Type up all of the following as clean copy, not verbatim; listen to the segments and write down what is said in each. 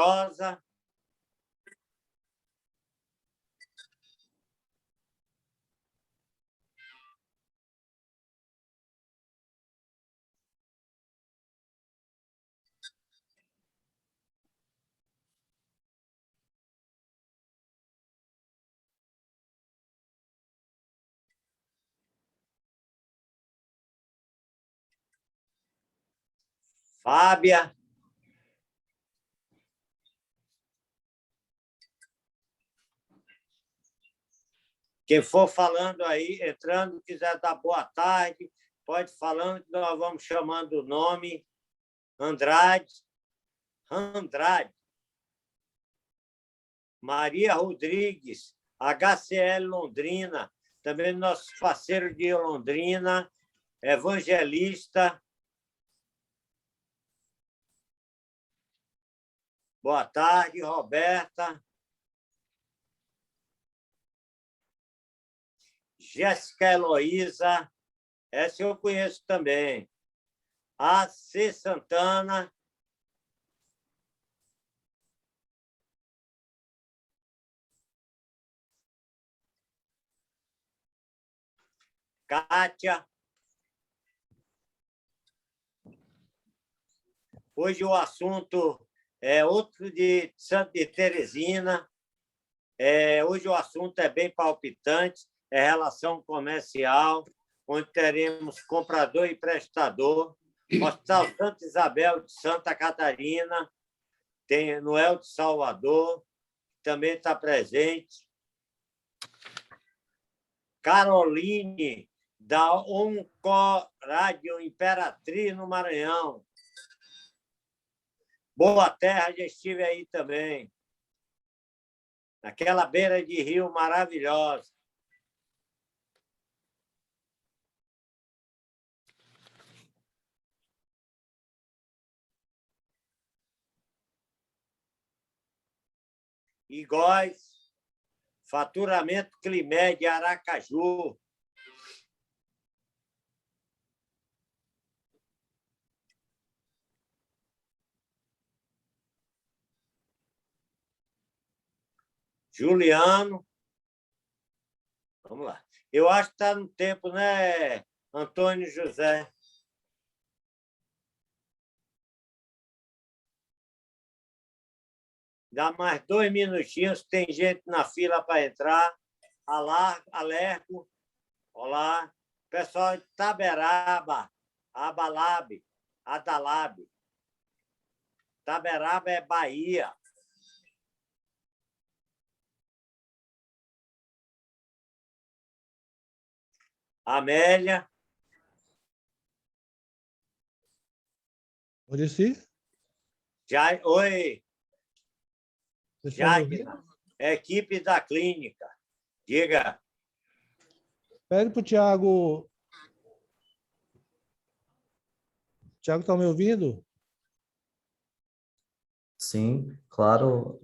Rosa. Fábia. Quem for falando aí, entrando, quiser dar boa tarde, pode ir falando que nós vamos chamando o nome. Andrade. Maria Rodrigues, HCL Londrina, também nosso parceiro de Londrina, Evangelista. Boa tarde, Roberta. Jéssica Heloísa, essa eu conheço também. AC Santana. Kátia. Hoje o assunto é outro de Santa Teresina. Hoje o assunto é bem palpitante, é relação comercial, onde teremos comprador e prestador. Hospital Santa Isabel de Santa Catarina, tem Noel de Salvador, também está presente. Caroline, da Oncorádio Imperatriz, no Maranhão. Boa Terra, já estive aí também. Naquela beira de rio maravilhosa. Igóis, faturamento Climé de Aracaju. Juliano. Vamos lá. Eu acho que está no tempo, né, Antônio José? Dá mais 2 minutinhos, tem gente na fila para entrar. Alerco. Olá. Pessoal de Taberaba, Abalab, Adalab. Taberaba é Bahia. Amélia. Pode ser? Oi. Jagna, equipe da clínica. Diga. Pede para o Tiago. Tiago, está me ouvindo? Sim, claro,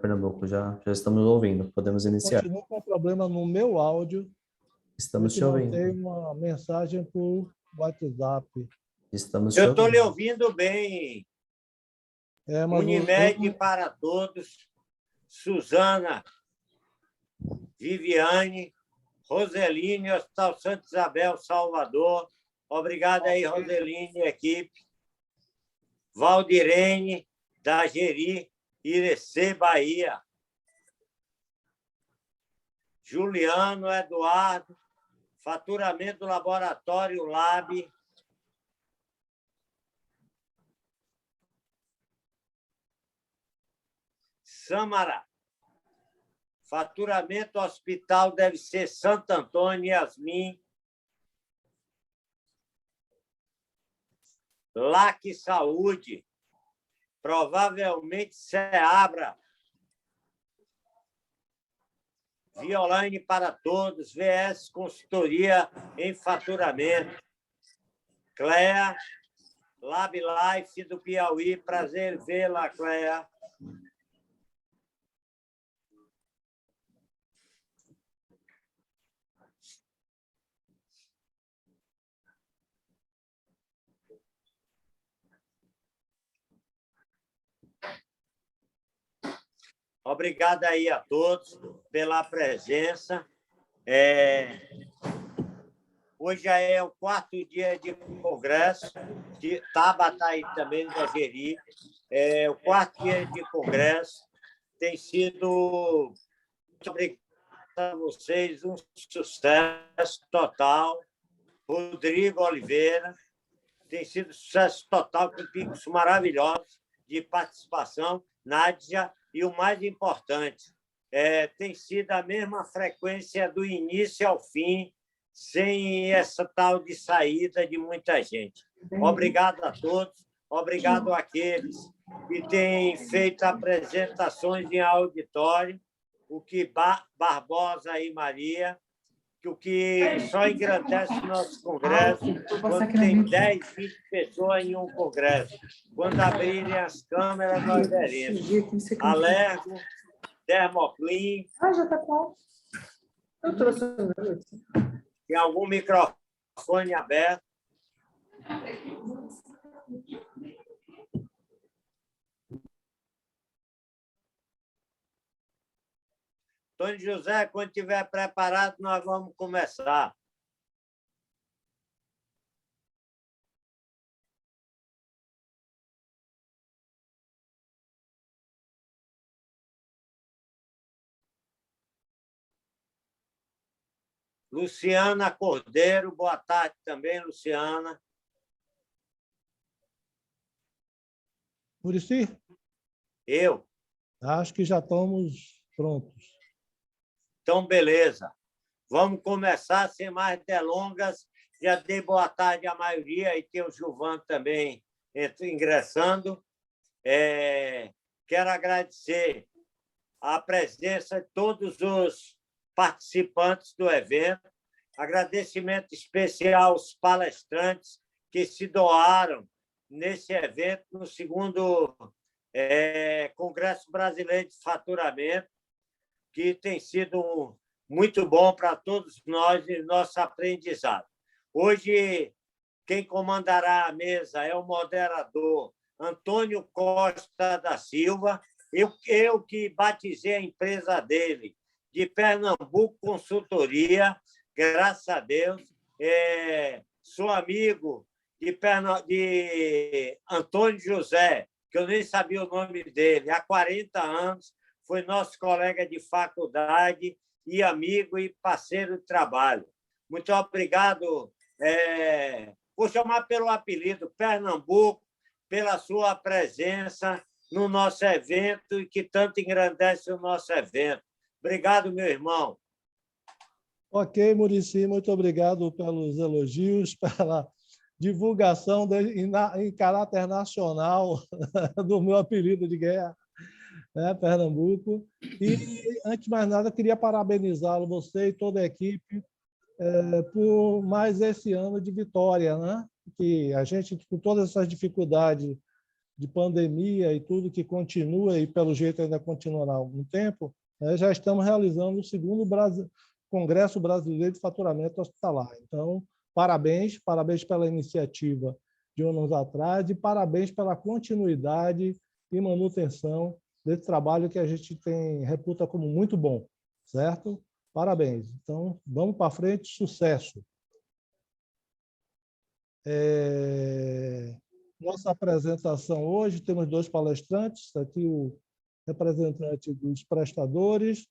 Pernambuco, já estamos ouvindo. Podemos iniciar. Continuo com problema no meu áudio. Estamos te ouvindo. Mandei uma mensagem por WhatsApp. Estamos te Eu estou ouvindo. lhe ouvindo bem. Mas Unimed para todos. Suzana, Viviane, Roseline, Hospital Santa Isabel, Salvador. Obrigado aí, Roseline e equipe. Valdirene, da Geri, Irecê, Bahia. Juliano, Eduardo, faturamento do Laboratório Lab. Samara, faturamento hospital deve ser Santo Antônio, Yasmin. LAC Saúde, provavelmente Seabra. Violaine para todos, VS Consultoria em Faturamento. Clea, Lab Life do Piauí, prazer vê-la, Clea. Obrigado aí a todos pela presença. Hoje já é o 4º dia de congresso. Tabata está aí também da Geri. O 4º dia de congresso tem sido, muito obrigado a vocês, um sucesso total. Rodrigo Oliveira, tem sido sucesso total, com picos maravilhosos de participação, Nádia, e o mais importante, tem sido a mesma frequência do início ao fim, sem essa tal de saída de muita gente. Obrigado a todos, obrigado àqueles que têm feito apresentações em auditório, o que Barbosa e Maria, que o que só engrandece o nosso congresso quando tem 10, 20 pessoas em um congresso. Quando abrirem as câmeras, nós veremos. Alergo, Dermoclin. Já está pronto. Eu trouxe. Tem algum microfone aberto? Antônio José, quando estiver preparado, nós vamos começar. Luciana Cordeiro, boa tarde também, Luciana. Muricy? Eu. Acho que já estamos prontos. Então, beleza. Vamos começar sem mais delongas. Já dei boa tarde à maioria e tem o Gilvan também ingressando. Quero agradecer a presença de todos os participantes do evento. Agradecimento especial aos palestrantes que se doaram nesse evento, no 2º Congresso Brasileiro de Faturamento, que tem sido muito bom para todos nós e nosso aprendizado. Hoje, quem comandará a mesa é o moderador Antônio Costa da Silva, eu que batizei a empresa dele, de Pernambuco Consultoria, graças a Deus. Sou amigo de Antônio José, que eu nem sabia o nome dele, há 40 anos, foi nosso colega de faculdade e amigo e parceiro de trabalho. Muito obrigado, vou chamar pelo apelido, Pernambuco, pela sua presença no nosso evento e que tanto engrandece o nosso evento. Obrigado, meu irmão. Ok, Muricy, muito obrigado pelos elogios, pela divulgação em caráter nacional do meu apelido de guerra, Pernambuco. E, antes de mais nada, queria parabenizá-lo, você e toda a equipe, por mais esse ano de vitória, né? Que a gente, com todas essas dificuldades de pandemia e tudo que continua, e pelo jeito ainda continuará um tempo, já estamos realizando o 2º Congresso Brasileiro de Faturamento Hospitalar. Então, parabéns pela iniciativa de anos atrás e parabéns pela continuidade e manutenção desse trabalho que a gente reputa como muito bom, certo? Parabéns. Então, vamos para frente, sucesso. Nossa apresentação hoje, temos 2 palestrantes, aqui o representante dos prestadores,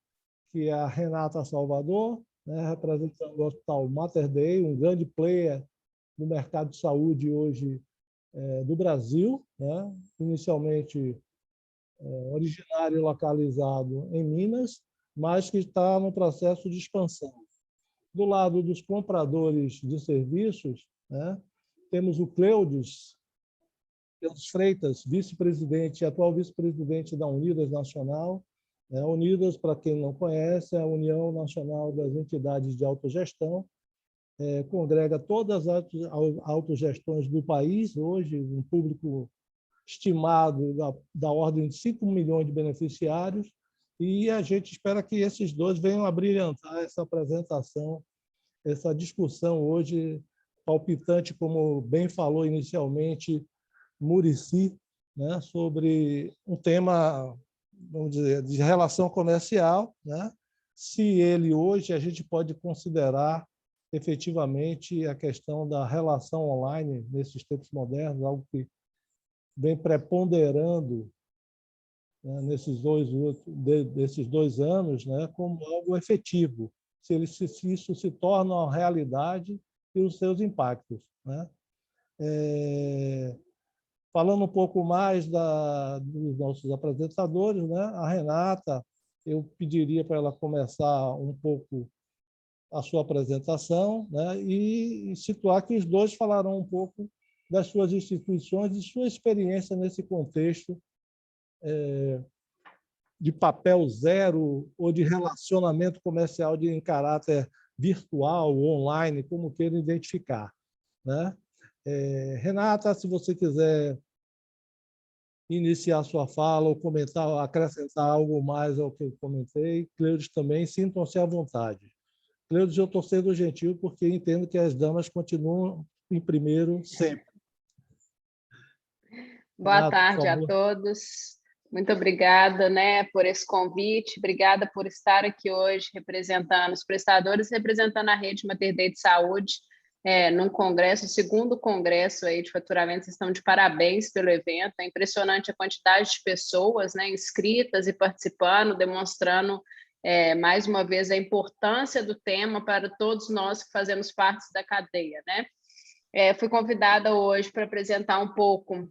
que é a Renata Salvador, representando o Hospital Mater Dei, um grande player no mercado de saúde hoje do Brasil, inicialmente originário e localizado em Minas, mas que está no processo de expansão. Do lado dos compradores de serviços, temos o Cleudes Freitas, vice-presidente e atual vice-presidente da Unidas Nacional. Unidas, para quem não conhece, é a União Nacional das Entidades de Autogestão, congrega todas as autogestões do país, hoje um público estimado da ordem de 5 milhões de beneficiários, e a gente espera que esses 2 venham a brilhantar essa apresentação, essa discussão hoje palpitante, como bem falou inicialmente Muricy, sobre um tema vamos dizer, de relação comercial, né? Se ele hoje a gente pode considerar efetivamente a questão da relação online nesses tempos modernos, algo que vem preponderando, né, desses 2 anos, né, como algo efetivo, se isso se torna uma realidade e os seus impactos, né? Falando um pouco mais dos nossos apresentadores, né? A Renata, eu pediria para ela começar um pouco a sua apresentação, né? E situar que os dois falarão um pouco das suas instituições e sua experiência nesse contexto de papel zero ou de relacionamento comercial em caráter virtual, online, como queira identificar, né? Renata, se você quiser iniciar sua fala ou comentar, acrescentar algo mais ao que eu comentei, Cleudes também, sintam-se à vontade. Cleudes, eu estou sendo gentil porque entendo que as damas continuam em primeiro sempre. Boa Renata, tarde a todos. Muito obrigada, né, por esse convite. Obrigada por estar aqui hoje representando os prestadores, representando a Rede Mater Dei de Saúde, num congresso, o segundo congresso aí de faturamento. Vocês estão de parabéns pelo evento. É impressionante a quantidade de pessoas, né, inscritas e participando, demonstrando mais uma vez a importância do tema para todos nós que fazemos parte da cadeia, né? Fui convidada hoje para apresentar um pouco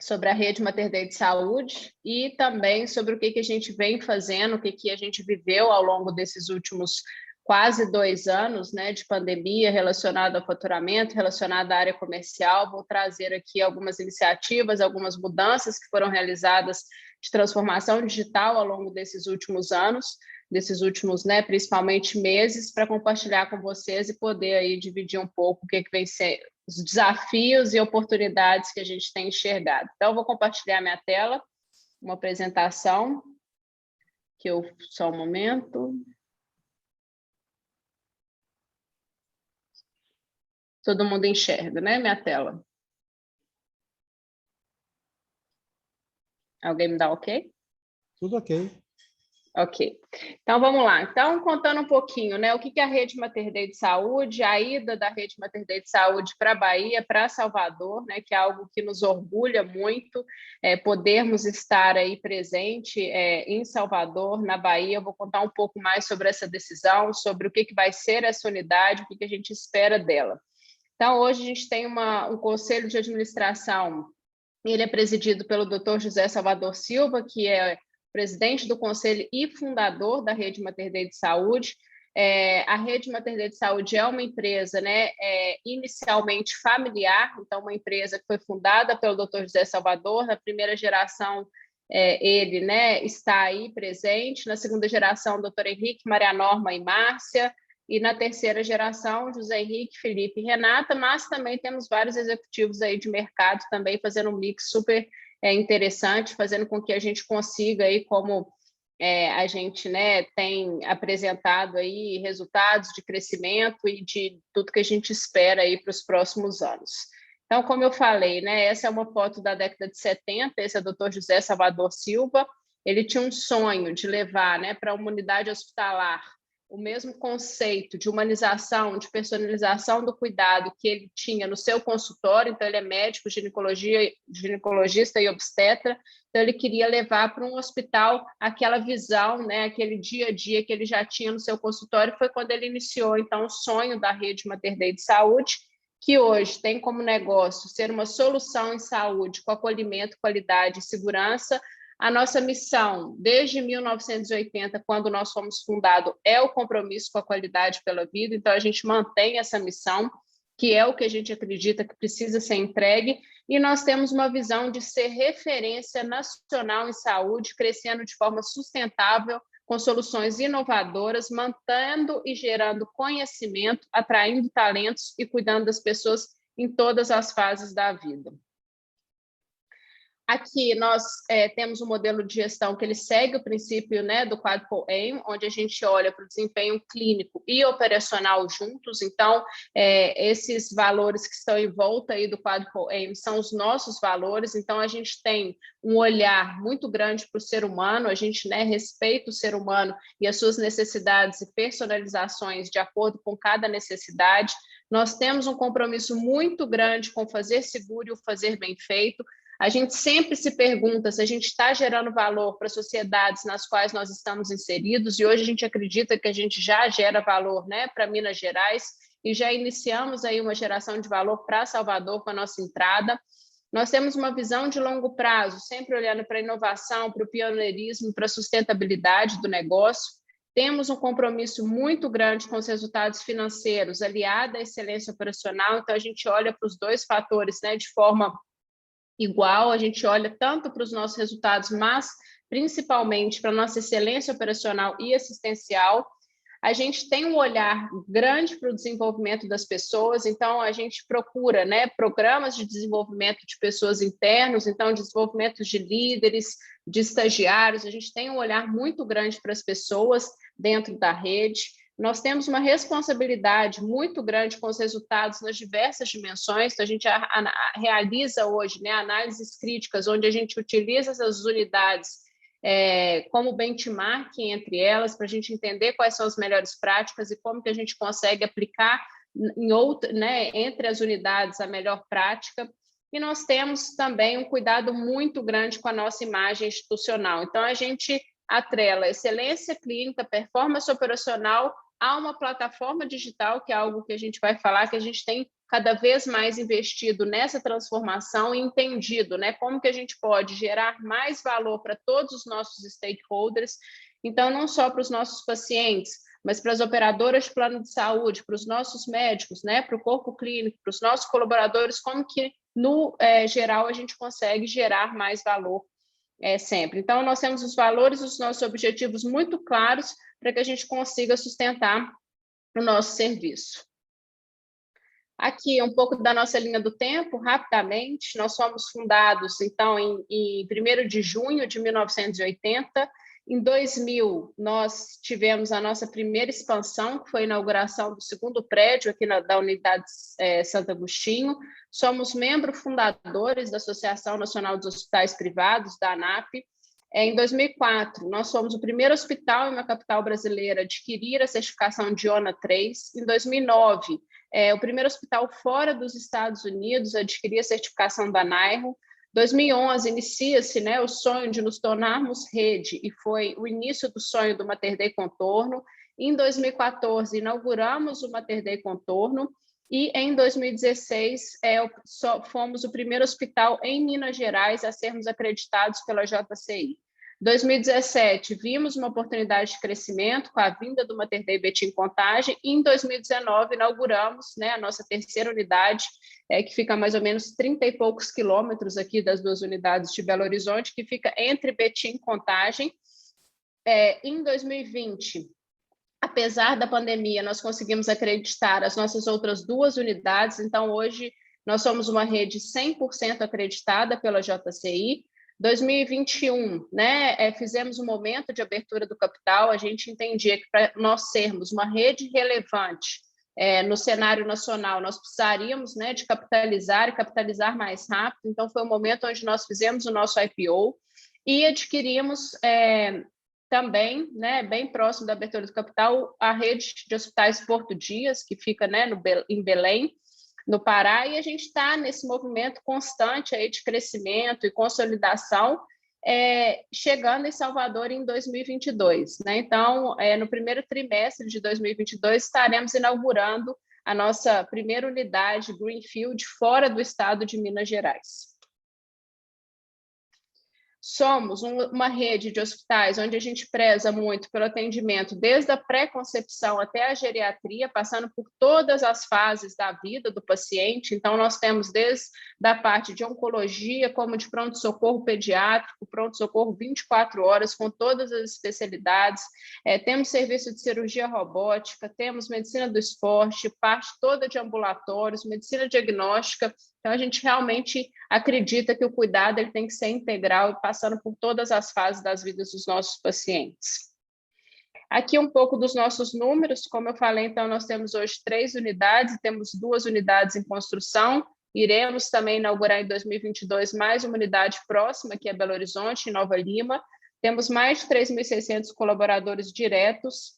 sobre a Rede Mater Dei de Saúde e também sobre o que a gente vem fazendo, o que a gente viveu ao longo desses últimos quase 2 anos, né, de pandemia relacionado ao faturamento, relacionado à área comercial. Vou trazer aqui algumas iniciativas, algumas mudanças que foram realizadas de transformação digital ao longo desses últimos anos, desses últimos, né, principalmente meses, para compartilhar com vocês e poder aí dividir um pouco o que vem ser os desafios e oportunidades que a gente tem enxergado. Então, eu vou compartilhar minha tela, uma apresentação, só um momento. Todo mundo enxerga, né, minha tela? Alguém me dá ok? Tudo ok. Ok. Então, vamos lá. Então, contando um pouquinho, né, o que é a Rede Mater Dei de Saúde, a ida da Rede Mater Dei de Saúde para a Bahia, para Salvador, né, que é algo que nos orgulha muito, podermos estar aí presente em Salvador, na Bahia. Eu vou contar um pouco mais sobre essa decisão, sobre o que vai ser essa unidade, o que a gente espera dela. Então, hoje a gente tem um conselho de administração, ele é presidido pelo Dr. José Salvador Silva, que é presidente do conselho e fundador da Rede Mater Dei de Saúde. A Rede Mater Dei de Saúde é uma empresa, né, inicialmente familiar, então uma empresa que foi fundada pelo Dr. José Salvador. Na primeira geração, ele, né, está aí presente. Na segunda geração, Dr. Henrique, Maria Norma e Márcia. E na terceira geração, José Henrique, Felipe e Renata, mas também temos vários executivos aí de mercado também fazendo um mix super interessante, fazendo com que a gente consiga aí, como a gente, né, tem apresentado aí resultados de crescimento e de tudo que a gente espera aí para os próximos anos. Então, como eu falei, né, essa é uma foto da década de 70, esse é o Dr. José Salvador Silva. Ele tinha um sonho de levar, né, para uma unidade hospitalar o mesmo conceito de humanização, de personalização do cuidado que ele tinha no seu consultório. Então, ele é médico, ginecologista e obstetra. Então, ele queria levar para um hospital aquela visão, né, aquele dia a dia que ele já tinha no seu consultório. Foi quando ele iniciou, então, o sonho da Rede Mater Dei de Saúde, que hoje tem como negócio ser uma solução em saúde com acolhimento, qualidade e segurança. A nossa missão, desde 1980, quando nós fomos fundados, é o compromisso com a qualidade pela vida. Então, a gente mantém essa missão, que é o que a gente acredita que precisa ser entregue, e nós temos uma visão de ser referência nacional em saúde, crescendo de forma sustentável, com soluções inovadoras, mantendo e gerando conhecimento, atraindo talentos e cuidando das pessoas em todas as fases da vida. Aqui nós temos um modelo de gestão que ele segue o princípio, né, do Quadruple Aim, onde a gente olha para o desempenho clínico e operacional juntos. Então, esses valores que estão em volta aí do Quadruple Aim são os nossos valores. Então, a gente tem um olhar muito grande para o ser humano, a gente, né, respeita o ser humano e as suas necessidades e personalizações de acordo com cada necessidade. Nós temos um compromisso muito grande com o fazer seguro e o fazer bem feito. A gente sempre se pergunta se a gente está gerando valor para as sociedades nas quais nós estamos inseridos, e hoje a gente acredita que a gente já gera valor, né, para Minas Gerais, e já iniciamos aí uma geração de valor para Salvador com a nossa entrada. Nós temos uma visão de longo prazo, sempre olhando para a inovação, para o pioneirismo, para a sustentabilidade do negócio. Temos um compromisso muito grande com os resultados financeiros, aliado à excelência operacional, então a gente olha para os dois fatores, né, de forma igual, a gente olha tanto para os nossos resultados, mas principalmente para a nossa excelência operacional e assistencial. A gente tem um olhar grande para o desenvolvimento das pessoas, então a gente procura, né, programas de desenvolvimento de pessoas internos, então desenvolvimento de líderes, de estagiários, a gente tem um olhar muito grande para as pessoas dentro da rede. Nós temos uma responsabilidade muito grande com os resultados nas diversas dimensões, então a gente realiza hoje, né, análises críticas, onde a gente utiliza essas unidades como benchmarking entre elas, para a gente entender quais são as melhores práticas e como que a gente consegue aplicar entre as unidades a melhor prática. E nós temos também um cuidado muito grande com a nossa imagem institucional. Então, a gente atrela excelência clínica, performance operacional a uma plataforma digital, que é algo que a gente vai falar, que a gente tem cada vez mais investido nessa transformação e entendido, né, como que a gente pode gerar mais valor para todos os nossos stakeholders, então não só para os nossos pacientes, mas para as operadoras de plano de saúde, para os nossos médicos, né, para o corpo clínico, para os nossos colaboradores, como que, no geral, a gente consegue gerar mais valor sempre. Então, nós temos os valores, os nossos objetivos muito claros para que a gente consiga sustentar o nosso serviço. Aqui, um pouco da nossa linha do tempo, rapidamente. Nós fomos fundados, então, em 1º de junho de 1980. Em 2000, nós tivemos a nossa primeira expansão, que foi a inauguração do 2º prédio aqui da unidade Santo Agostinho. Somos membros fundadores da Associação Nacional dos Hospitais Privados, da ANAP. Em 2004, nós fomos o primeiro hospital em uma capital brasileira a adquirir a certificação de ONA 3. Em 2009, o primeiro hospital fora dos Estados Unidos a adquirir a certificação da NIHO. 2011, inicia-se, né, o sonho de nos tornarmos rede, e foi o início do sonho do Mater Dei Contorno. Em 2014, inauguramos o Mater Dei Contorno, e em 2016, fomos o primeiro hospital em Minas Gerais a sermos acreditados pela JCI. Em 2017, vimos uma oportunidade de crescimento com a vinda do Mater Dei Betim Contagem, e em 2019 inauguramos, né, a nossa 3ª unidade, que fica a mais ou menos 30 e poucos quilômetros aqui das 2 unidades de Belo Horizonte, que fica entre Betim e Contagem. Em 2020, apesar da pandemia, nós conseguimos acreditar as nossas outras 2 unidades, então hoje nós somos uma rede 100% acreditada pela JCI. 2021, né, fizemos um momento de abertura do capital, a gente entendia que para nós sermos uma rede relevante no cenário nacional, nós precisaríamos, né, de capitalizar e capitalizar mais rápido, então foi o momento onde nós fizemos o nosso IPO e adquirimos também, né, bem próximo da abertura do capital, a rede de hospitais Porto Dias, que fica, né, em Belém, no Pará, e a gente está nesse movimento constante aí de crescimento e consolidação, chegando em Salvador em 2022. Né? Então, no primeiro trimestre de 2022, estaremos inaugurando a nossa primeira unidade Greenfield fora do estado de Minas Gerais. Somos uma rede de hospitais onde a gente preza muito pelo atendimento, desde a pré-concepção até a geriatria, passando por todas as fases da vida do paciente. Então, nós temos desde a parte de oncologia, como de pronto-socorro pediátrico, pronto-socorro 24 horas, com todas as especialidades. Temos serviço de cirurgia robótica, temos medicina do esporte, parte toda de ambulatórios, medicina diagnóstica. Então, a gente realmente acredita que o cuidado ele tem que ser integral e passando por todas as fases das vidas dos nossos pacientes. Aqui um pouco dos nossos números, como eu falei, então, nós temos hoje 3 unidades, temos 2 unidades em construção, iremos também inaugurar em 2022 mais uma unidade próxima, que é Belo Horizonte, em Nova Lima. Temos mais de 3.600 colaboradores diretos,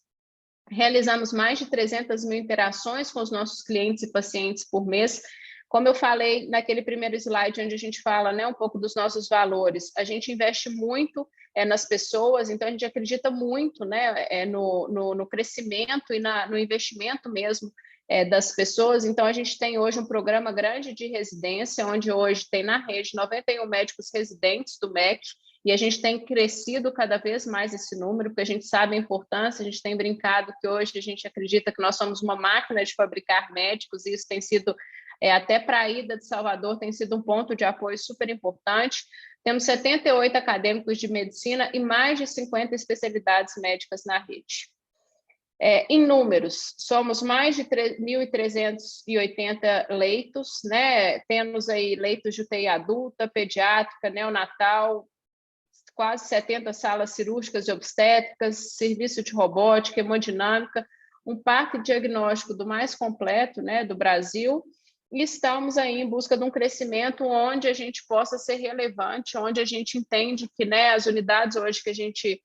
realizamos mais de 300 mil interações com os nossos clientes e pacientes por mês. Como eu falei naquele primeiro slide, onde a gente fala, né, um pouco dos nossos valores, a gente investe muito nas pessoas, então a gente acredita muito, né, no crescimento e no investimento mesmo das pessoas. Então, a gente tem hoje um programa grande de residência, onde hoje tem na rede 91 médicos residentes do MEC, e a gente tem crescido cada vez mais esse número, porque a gente sabe a importância, a gente tem brincado que hoje a gente acredita que nós somos uma máquina de fabricar médicos, e isso tem sido, até para a ida de Salvador, tem sido um ponto de apoio super importante. Temos 78 acadêmicos de medicina e mais de 50 especialidades médicas na rede. Em números, somos mais de 1.380 leitos, né? Temos aí leitos de UTI adulta, pediátrica, neonatal, quase 70 salas cirúrgicas e obstétricas, serviço de robótica, hemodinâmica, um parque diagnóstico do mais completo, né, do Brasil, e estamos aí em busca de um crescimento onde a gente possa ser relevante, onde a gente entende que, né, as unidades hoje que a gente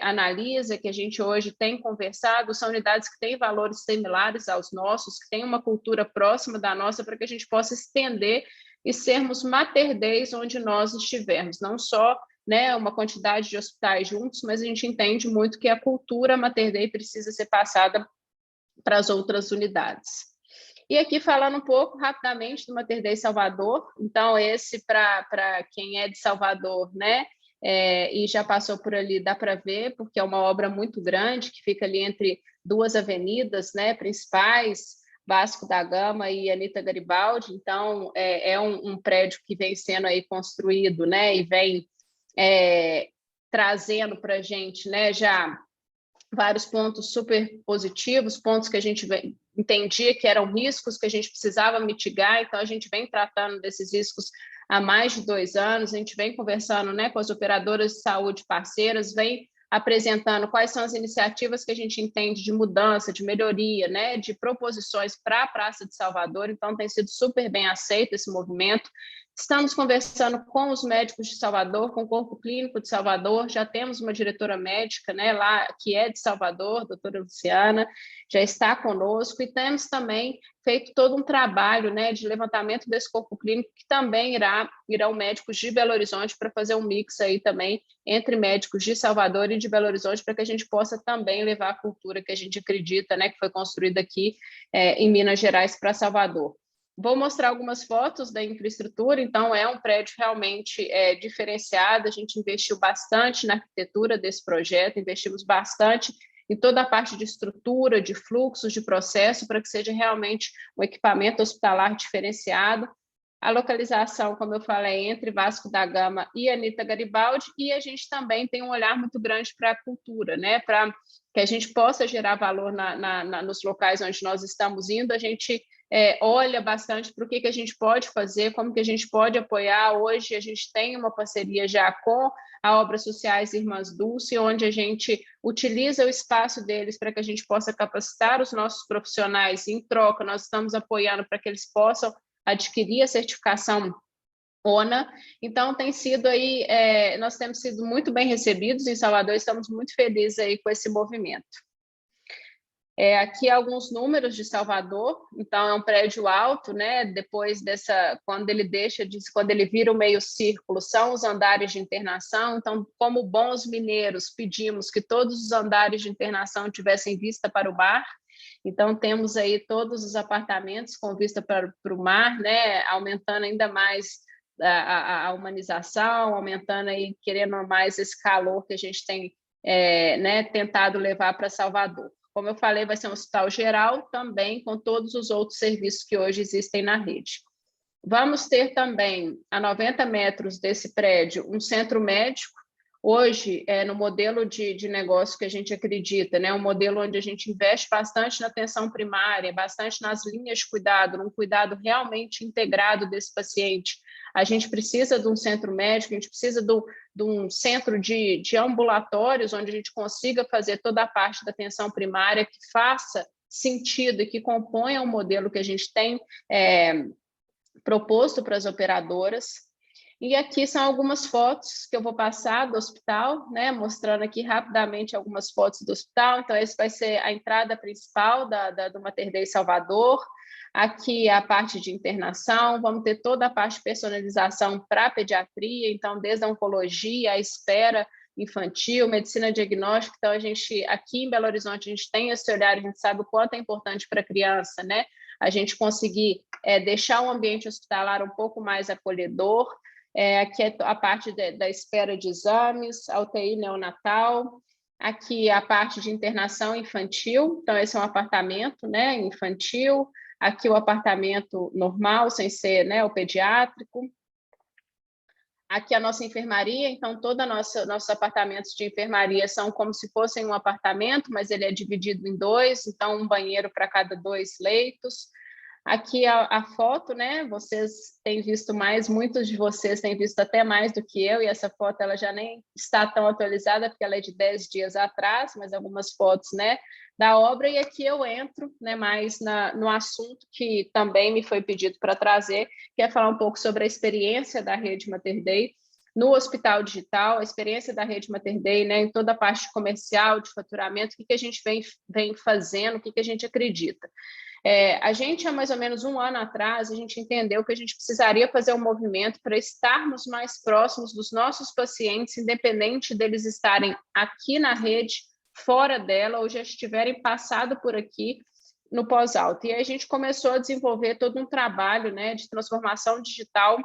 analisa, que a gente hoje tem conversado, são unidades que têm valores similares aos nossos, que têm uma cultura próxima da nossa, para que a gente possa estender e sermos Mater Deis onde nós estivermos, não só, né, uma quantidade de hospitais juntos, mas a gente entende muito que a cultura Mater Dei precisa ser passada para as outras unidades. E aqui falando um pouco rapidamente do Mater Dei Salvador, então esse para quem é de Salvador, né, e já passou por ali, dá para ver, porque é uma obra muito grande, que fica ali entre 2 avenidas, né, principais, Vasco da Gama e Anita Garibaldi. Então, é um prédio que vem sendo aí construído, né, e vem trazendo para a gente, né, já vários pontos super positivos, pontos que a gente entendia que eram riscos que a gente precisava mitigar, então a gente vem tratando desses riscos há mais de 2 anos, a gente vem conversando, né, com as operadoras de saúde parceiras, vem apresentando quais são as iniciativas que a gente entende de mudança, de melhoria, né, de proposições para a Praça de Salvador, então tem sido super bem aceito esse movimento. Estamos conversando com os médicos de Salvador, com o Corpo Clínico de Salvador, já temos uma diretora médica, né, lá, que é de Salvador, doutora Luciana, já está conosco, e temos também feito todo um trabalho, né, de levantamento desse corpo clínico, que também irão médicos de Belo Horizonte para fazer um mix aí também entre médicos de Salvador e de Belo Horizonte, para que a gente possa também levar a cultura que a gente acredita, né, que foi construída aqui em Minas Gerais para Salvador. Vou mostrar algumas fotos da infraestrutura, então é um prédio realmente diferenciado, a gente investiu bastante na arquitetura desse projeto, investimos bastante em toda a parte de estrutura, de fluxos, de processo, para que seja realmente um equipamento hospitalar diferenciado. A localização, como eu falei, entre Vasco da Gama e Anita Garibaldi, e a gente também tem um olhar muito grande para a cultura, né? Para que a gente possa gerar valor nos locais onde nós estamos indo, a gente olha bastante para o que a gente pode fazer, como que a gente pode apoiar. Hoje a gente tem uma parceria já com a Obras Sociais Irmãs Dulce, onde a gente utiliza o espaço deles para que a gente possa capacitar os nossos profissionais, e em troca nós estamos apoiando para que eles possam adquirir a certificação ONA. Então, tem sido aí, nós temos sido muito bem recebidos em Salvador, estamos muito felizes aí com esse movimento. Aqui alguns números de Salvador. Então, é um prédio alto, né? Depois quando ele vira o meio círculo, são os andares de internação. Então, como bons mineiros, pedimos que todos os andares de internação tivessem vista para o mar. Então, temos aí todos os apartamentos com vista para o mar, né? Aumentando ainda mais a humanização, aumentando aí, querendo mais esse calor que a gente tem né, tentado levar para Salvador. Como eu falei, vai ser um hospital geral também, com todos os outros serviços que hoje existem na rede. Vamos ter também, a 90 metros desse prédio, um centro médico. Hoje, no modelo de negócio que a gente acredita, né, um modelo onde a gente investe bastante na atenção primária, bastante nas linhas de cuidado, num cuidado realmente integrado desse paciente. A gente precisa de um centro médico, a gente precisa de um centro de ambulatórios, onde a gente consiga fazer toda a parte da atenção primária que faça sentido e que componha o modelo que a gente tem proposto para as operadoras. E aqui são algumas fotos que eu vou passar do hospital, né, mostrando aqui rapidamente algumas fotos do hospital. Então, esse vai ser a entrada principal do Mater Dei Salvador. Aqui a parte de internação, vamos ter toda a parte de personalização para a pediatria, então, desde a oncologia, a espera infantil, medicina diagnóstica. Então, a gente, aqui em Belo Horizonte, a gente tem esse olhar, a gente sabe o quanto é importante para a criança, né? A gente conseguir deixar o ambiente hospitalar um pouco mais acolhedor. Aqui é a parte da espera de exames, a UTI neonatal. Aqui a parte de internação infantil, então esse é um apartamento, né, infantil. Aqui o apartamento normal, sem ser, né, o pediátrico. Aqui a nossa enfermaria, então todos nossos apartamentos de enfermaria são como se fossem um apartamento, mas ele é dividido em dois, então um banheiro para cada 2 leitos. Aqui a foto, né? Vocês têm visto mais, muitos de vocês têm visto até mais do que eu, e essa foto ela já nem está tão atualizada, porque ela é de 10 dias atrás, mas algumas fotos, né, da obra. E aqui eu entro, né, mais no assunto que também me foi pedido para trazer, que é falar um pouco sobre a experiência da Rede Mater Dei no Hospital Digital, a experiência da Rede Mater Dei, né, em toda a parte comercial, de faturamento, o que a gente vem fazendo, o que a gente acredita. A gente, há mais ou menos um ano atrás, a gente entendeu que a gente precisaria fazer um movimento para estarmos mais próximos dos nossos pacientes, independente deles estarem aqui na rede, fora dela, ou já estiverem passado por aqui no pós-alto. E aí a gente começou a desenvolver todo um trabalho, né, de transformação digital,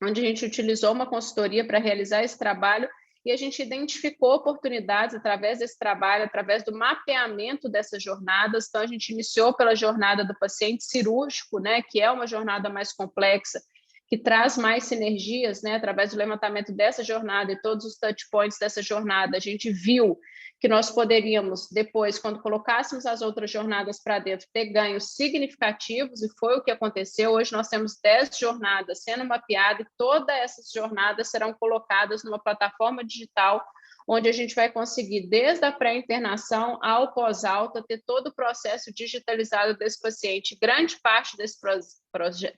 onde a gente utilizou uma consultoria para realizar esse trabalho, e a gente identificou oportunidades através desse trabalho, através do mapeamento dessas jornadas. Então, a gente iniciou pela jornada do paciente cirúrgico, né, que é uma jornada mais complexa, que traz mais sinergias, né, através do levantamento dessa jornada e todos os touch points dessa jornada. A gente viu que nós poderíamos, depois, quando colocássemos as outras jornadas para dentro, ter ganhos significativos, e foi o que aconteceu. Hoje nós temos 10 jornadas sendo mapeadas, e todas essas jornadas serão colocadas numa plataforma digital, onde a gente vai conseguir, desde a pré-internação ao pós-alta, ter todo o processo digitalizado desse paciente. Grande parte desse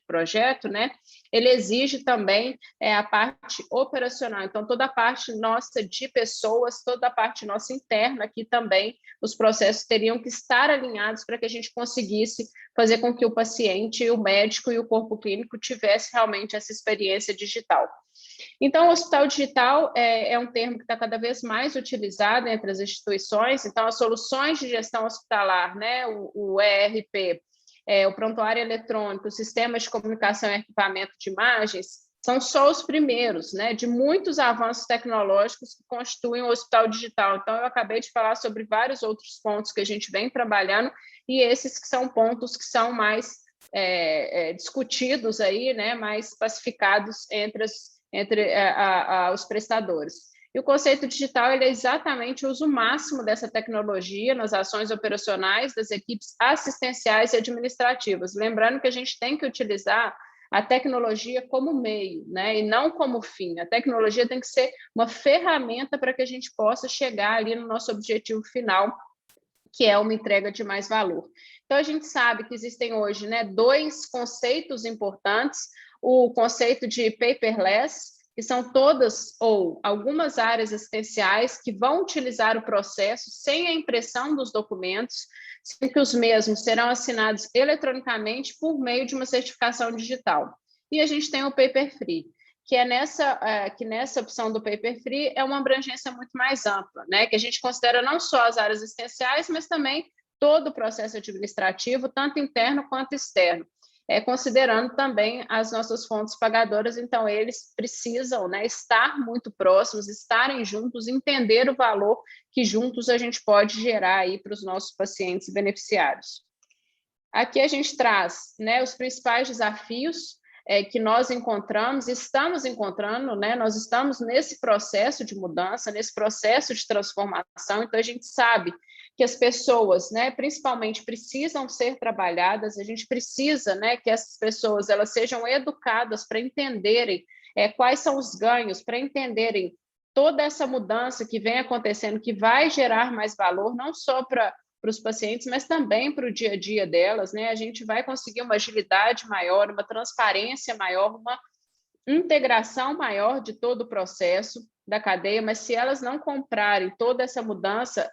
projeto, né, ele exige também a parte operacional. Então, toda a parte nossa de pessoas, toda a parte nossa interna aqui também, os processos teriam que estar alinhados para que a gente conseguisse fazer com que o paciente, o médico e o corpo clínico tivesse realmente essa experiência digital. Então, o hospital digital é um termo que está cada vez mais utilizado entre as instituições. Então, as soluções de gestão hospitalar, né, o ERP, o prontuário eletrônico, os sistemas de comunicação e equipamento de imagens, são só os primeiros, né, de muitos avanços tecnológicos que constituem o hospital digital. Então, eu acabei de falar sobre vários outros pontos que a gente vem trabalhando, e esses que são pontos que são mais discutidos aí, né, mais pacificados entre os prestadores. E o conceito digital ele é exatamente o uso máximo dessa tecnologia nas ações operacionais das equipes assistenciais e administrativas. Lembrando que a gente tem que utilizar a tecnologia como meio, né, e não como fim. A tecnologia tem que ser uma ferramenta para que a gente possa chegar ali no nosso objetivo final, que é uma entrega de mais valor. Então, a gente sabe que existem hoje, né, 2 conceitos importantes: o conceito de paperless, que são todas ou algumas áreas assistenciais que vão utilizar o processo sem a impressão dos documentos, sendo que os mesmos serão assinados eletronicamente por meio de uma certificação digital. E a gente tem o paper free, que nessa opção do paper free é uma abrangência muito mais ampla, né? Que a gente considera não só as áreas assistenciais, mas também todo o processo administrativo, tanto interno quanto externo. considerando também as nossas fontes pagadoras. Então, eles precisam, né, estar muito próximos, estarem juntos, entender o valor que juntos a gente pode gerar aí para os nossos pacientes e beneficiários. Aqui a gente traz, né, os principais desafios que nós estamos encontrando, né? Nós estamos nesse processo de mudança, nesse processo de transformação, então a gente sabe que as pessoas, né, principalmente precisam ser trabalhadas, a gente precisa, né, que essas pessoas elas sejam educadas para entenderem quais são os ganhos, para entenderem toda essa mudança que vem acontecendo, que vai gerar mais valor, não só para os pacientes, mas também para o dia a dia delas, né? A gente vai conseguir uma agilidade maior, uma transparência maior, uma integração maior de todo o processo da cadeia, mas se elas não comprarem toda essa mudança,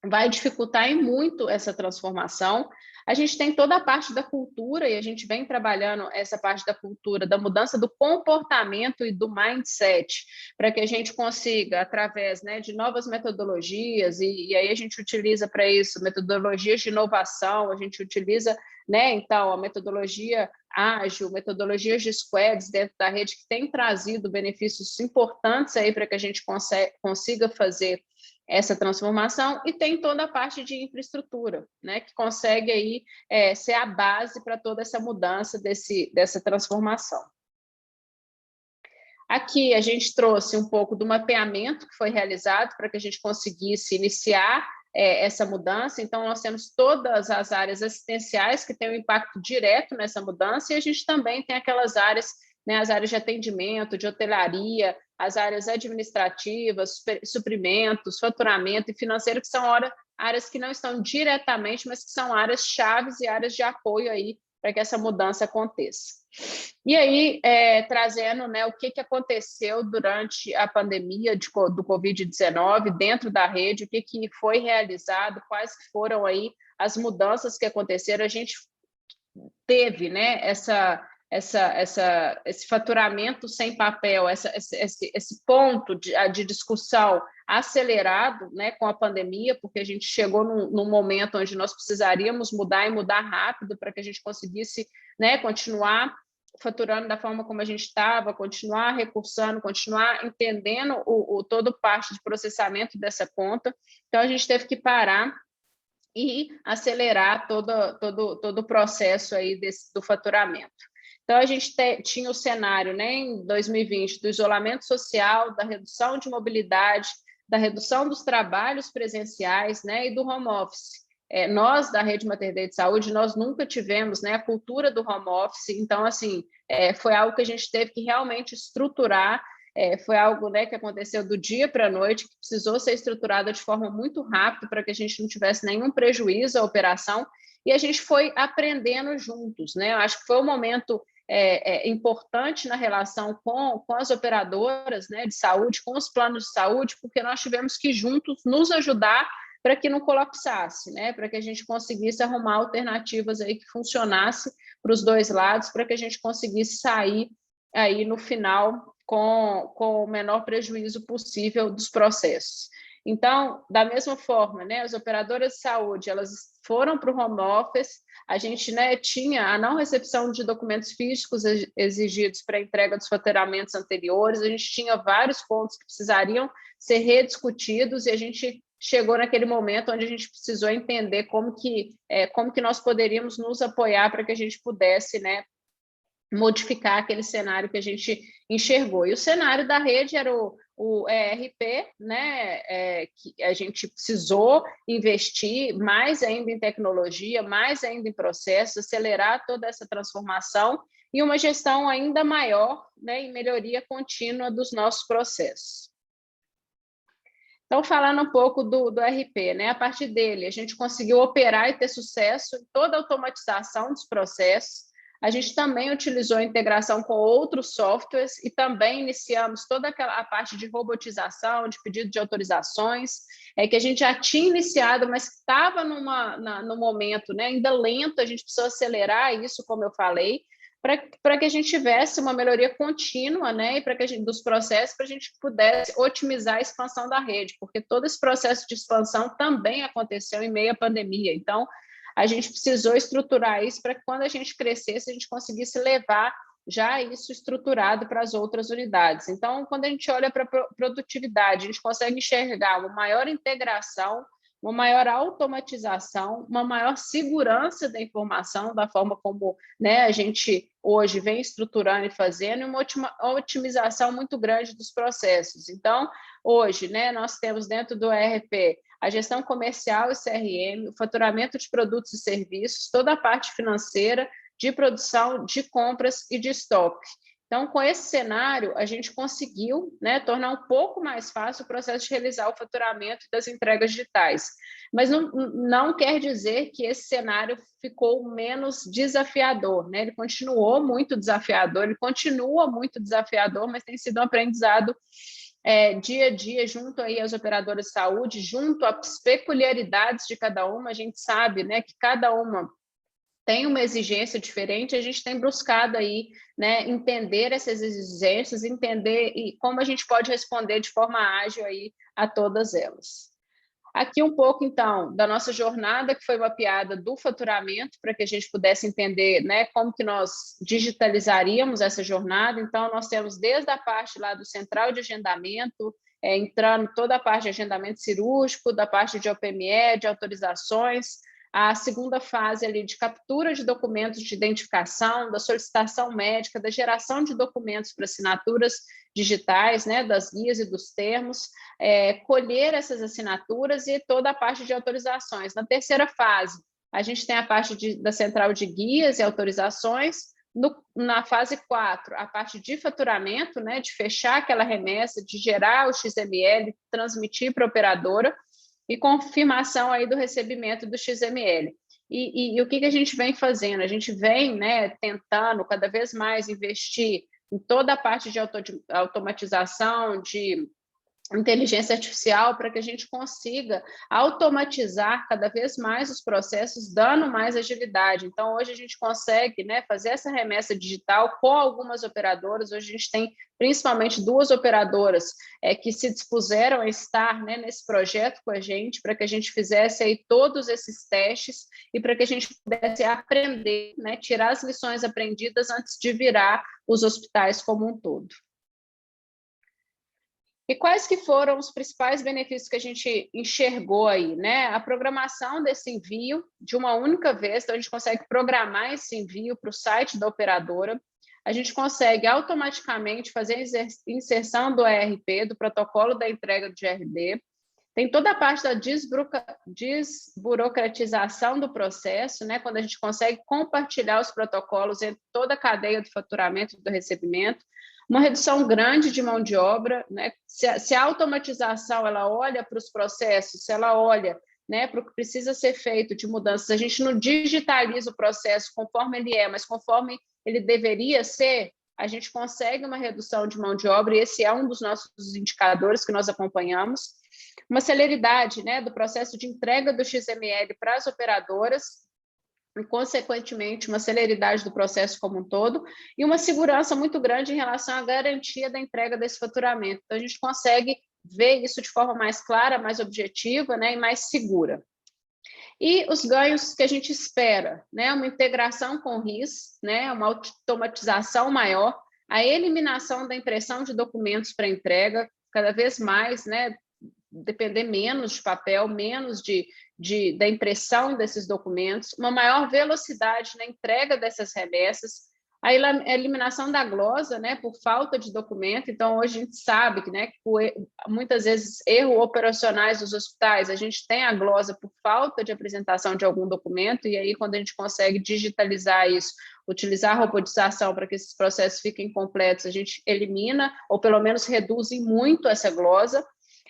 vai dificultar em muito essa transformação. A gente tem toda a parte da cultura, e a gente vem trabalhando essa parte da cultura, da mudança do comportamento e do mindset, para que a gente consiga, através, né, de novas metodologias, e aí a gente utiliza para isso metodologias de inovação, a gente utiliza, né, então, a metodologia ágil, metodologias de squads dentro da rede, que tem trazido benefícios importantes aí para que a gente consiga fazer essa transformação, e tem toda a parte de infraestrutura, né, que consegue aí ser a base para toda essa mudança dessa transformação. Aqui a gente trouxe um pouco do mapeamento que foi realizado para que a gente conseguisse iniciar essa mudança. Então, nós temos todas as áreas assistenciais que têm um impacto direto nessa mudança, e a gente também tem aquelas áreas, né, as áreas de atendimento, de hotelaria, as áreas administrativas, suprimentos, faturamento e financeiro, que são áreas que não estão diretamente, mas que são áreas chaves e áreas de apoio aí para que essa mudança aconteça. E aí, trazendo, né, o que aconteceu durante a pandemia do Covid-19 dentro da rede, o que foi realizado, quais foram aí as mudanças que aconteceram. A gente teve, né, esse faturamento sem papel, esse ponto de discussão acelerado, né, com a pandemia, porque a gente chegou num momento onde nós precisaríamos mudar e mudar rápido para que a gente conseguisse, né, continuar faturando da forma como a gente estava, continuar recursando, continuar entendendo toda parte de processamento dessa conta. Então, a gente teve que parar e acelerar todo o processo aí do faturamento. Então, a gente tinha o cenário, né, em 2020, do isolamento social, da redução de mobilidade, da redução dos trabalhos presenciais, né, e do home office. Nós, da Rede Mater Dei de Saúde, nós nunca tivemos, né, a cultura do home office, então, assim, foi algo que a gente teve que realmente estruturar, foi algo, né, que aconteceu do dia para a noite, que precisou ser estruturada de forma muito rápida para que a gente não tivesse nenhum prejuízo à operação, e a gente foi aprendendo juntos, né? Eu acho que foi um momento importante na relação com as operadoras, né, de saúde, com os planos de saúde, porque nós tivemos que juntos nos ajudar para que não colapsasse, né, para que a gente conseguisse arrumar alternativas aí que funcionasse para os dois lados, para que a gente conseguisse sair aí no final com o menor prejuízo possível dos processos. Então, da mesma forma, né, as operadoras de saúde, elas foram para o home office, a gente, né, tinha a não recepção de documentos físicos exigidos para a entrega dos faturamentos anteriores, a gente tinha vários pontos que precisariam ser rediscutidos, e a gente chegou naquele momento onde a gente precisou entender como que nós poderíamos nos apoiar para que a gente pudesse, né, modificar aquele cenário que a gente enxergou. E o cenário da rede era o ERP, né, que a gente precisou investir mais ainda em tecnologia, mais ainda em processos, acelerar toda essa transformação e uma gestão ainda maior, né, em melhoria contínua dos nossos processos. Então, falando um pouco do ERP, né, a partir dele, a gente conseguiu operar e ter sucesso em toda a automatização dos processos. A gente também utilizou a integração com outros softwares e também iniciamos toda a parte de robotização, de pedido de autorizações, que a gente já tinha iniciado, mas estava no momento, né, ainda lento, a gente precisou acelerar isso, como eu falei, para que a gente tivesse uma melhoria contínua, né, e para que a gente, dos processos, para a gente pudesse otimizar a expansão da rede, porque todo esse processo de expansão também aconteceu em meio à pandemia. Então, a gente precisou estruturar isso para que quando a gente crescesse, a gente conseguisse levar já isso estruturado para as outras unidades. Então, quando a gente olha para a produtividade, a gente consegue enxergar uma maior integração, uma maior automatização, uma maior segurança da informação, da forma como, né, a gente hoje vem estruturando e fazendo, e uma otimização muito grande dos processos. Então, hoje, né, nós temos dentro do ERP a gestão comercial e CRM, o faturamento de produtos e serviços, toda a parte financeira, de produção, de compras e de estoque. Então, com esse cenário, a gente conseguiu, né, tornar um pouco mais fácil o processo de realizar o faturamento das entregas digitais. Mas não quer dizer que esse cenário ficou menos desafiador, né? Ele continuou muito desafiador, mas tem sido um aprendizado dia a dia, junto aí às operadoras de saúde, junto às peculiaridades de cada uma. A gente sabe, né, que cada uma tem uma exigência diferente, a gente tem buscado aí, né, entender essas exigências, entender e como a gente pode responder de forma ágil aí a todas elas. Aqui um pouco, então, da nossa jornada, que foi mapeada do faturamento, para que a gente pudesse entender, né, como que nós digitalizaríamos essa jornada. Então, nós temos desde a parte lá do central de agendamento, entrando toda a parte de agendamento cirúrgico, da parte de OPME, de autorizações, a segunda fase ali de captura de documentos de identificação, da solicitação médica, da geração de documentos para assinaturas digitais, né, das guias e dos termos, colher essas assinaturas e toda a parte de autorizações. Na terceira fase, a gente tem a parte da central de guias e autorizações. Na fase 4, a parte de faturamento, né, de fechar aquela remessa, de gerar o XML, transmitir para a operadora, e confirmação aí do recebimento do XML. E o que a gente vem fazendo? A gente vem, né, tentando cada vez mais investir em toda a parte de automatização, de inteligência artificial, para que a gente consiga automatizar cada vez mais os processos, dando mais agilidade. Então, hoje a gente consegue, né, fazer essa remessa digital com algumas operadoras. Hoje a gente tem principalmente 2 operadoras que se dispuseram a estar, né, nesse projeto com a gente, para que a gente fizesse aí todos esses testes e para que a gente pudesse aprender, né, tirar as lições aprendidas antes de virar os hospitais como um todo. E quais que foram os principais benefícios que a gente enxergou aí, né? A programação desse envio de uma única vez, então a gente consegue programar esse envio para o site da operadora, a gente consegue automaticamente fazer a inserção do ERP, do protocolo da entrega de GRD, tem toda a parte da desburocratização do processo, né? Quando a gente consegue compartilhar os protocolos entre toda a cadeia do faturamento e do recebimento, uma redução grande de mão de obra, né? Se a automatização ela olha para os processos, se ela olha, né, para o que precisa ser feito de mudanças, a gente não digitaliza o processo conforme ele é, mas conforme ele deveria ser, a gente consegue uma redução de mão de obra, e esse é um dos nossos indicadores que nós acompanhamos. Uma celeridade, né, do processo de entrega do XML para as operadoras, e, consequentemente, uma celeridade do processo como um todo, e uma segurança muito grande em relação à garantia da entrega desse faturamento. Então, a gente consegue ver isso de forma mais clara, mais objetiva, né, e mais segura. E os ganhos que a gente espera, né, uma integração com o RIS, né, uma automatização maior, a eliminação da impressão de documentos para entrega, cada vez mais, né, depender menos de papel, menos da impressão desses documentos, uma maior velocidade na entrega dessas remessas, a eliminação da glosa, né, por falta de documento. Então, hoje a gente sabe que, né, que muitas vezes erros operacionais dos hospitais, a gente tem a glosa por falta de apresentação de algum documento, e aí quando a gente consegue digitalizar isso, utilizar a robotização para que esses processos fiquem completos, a gente elimina, ou pelo menos reduz muito essa glosa,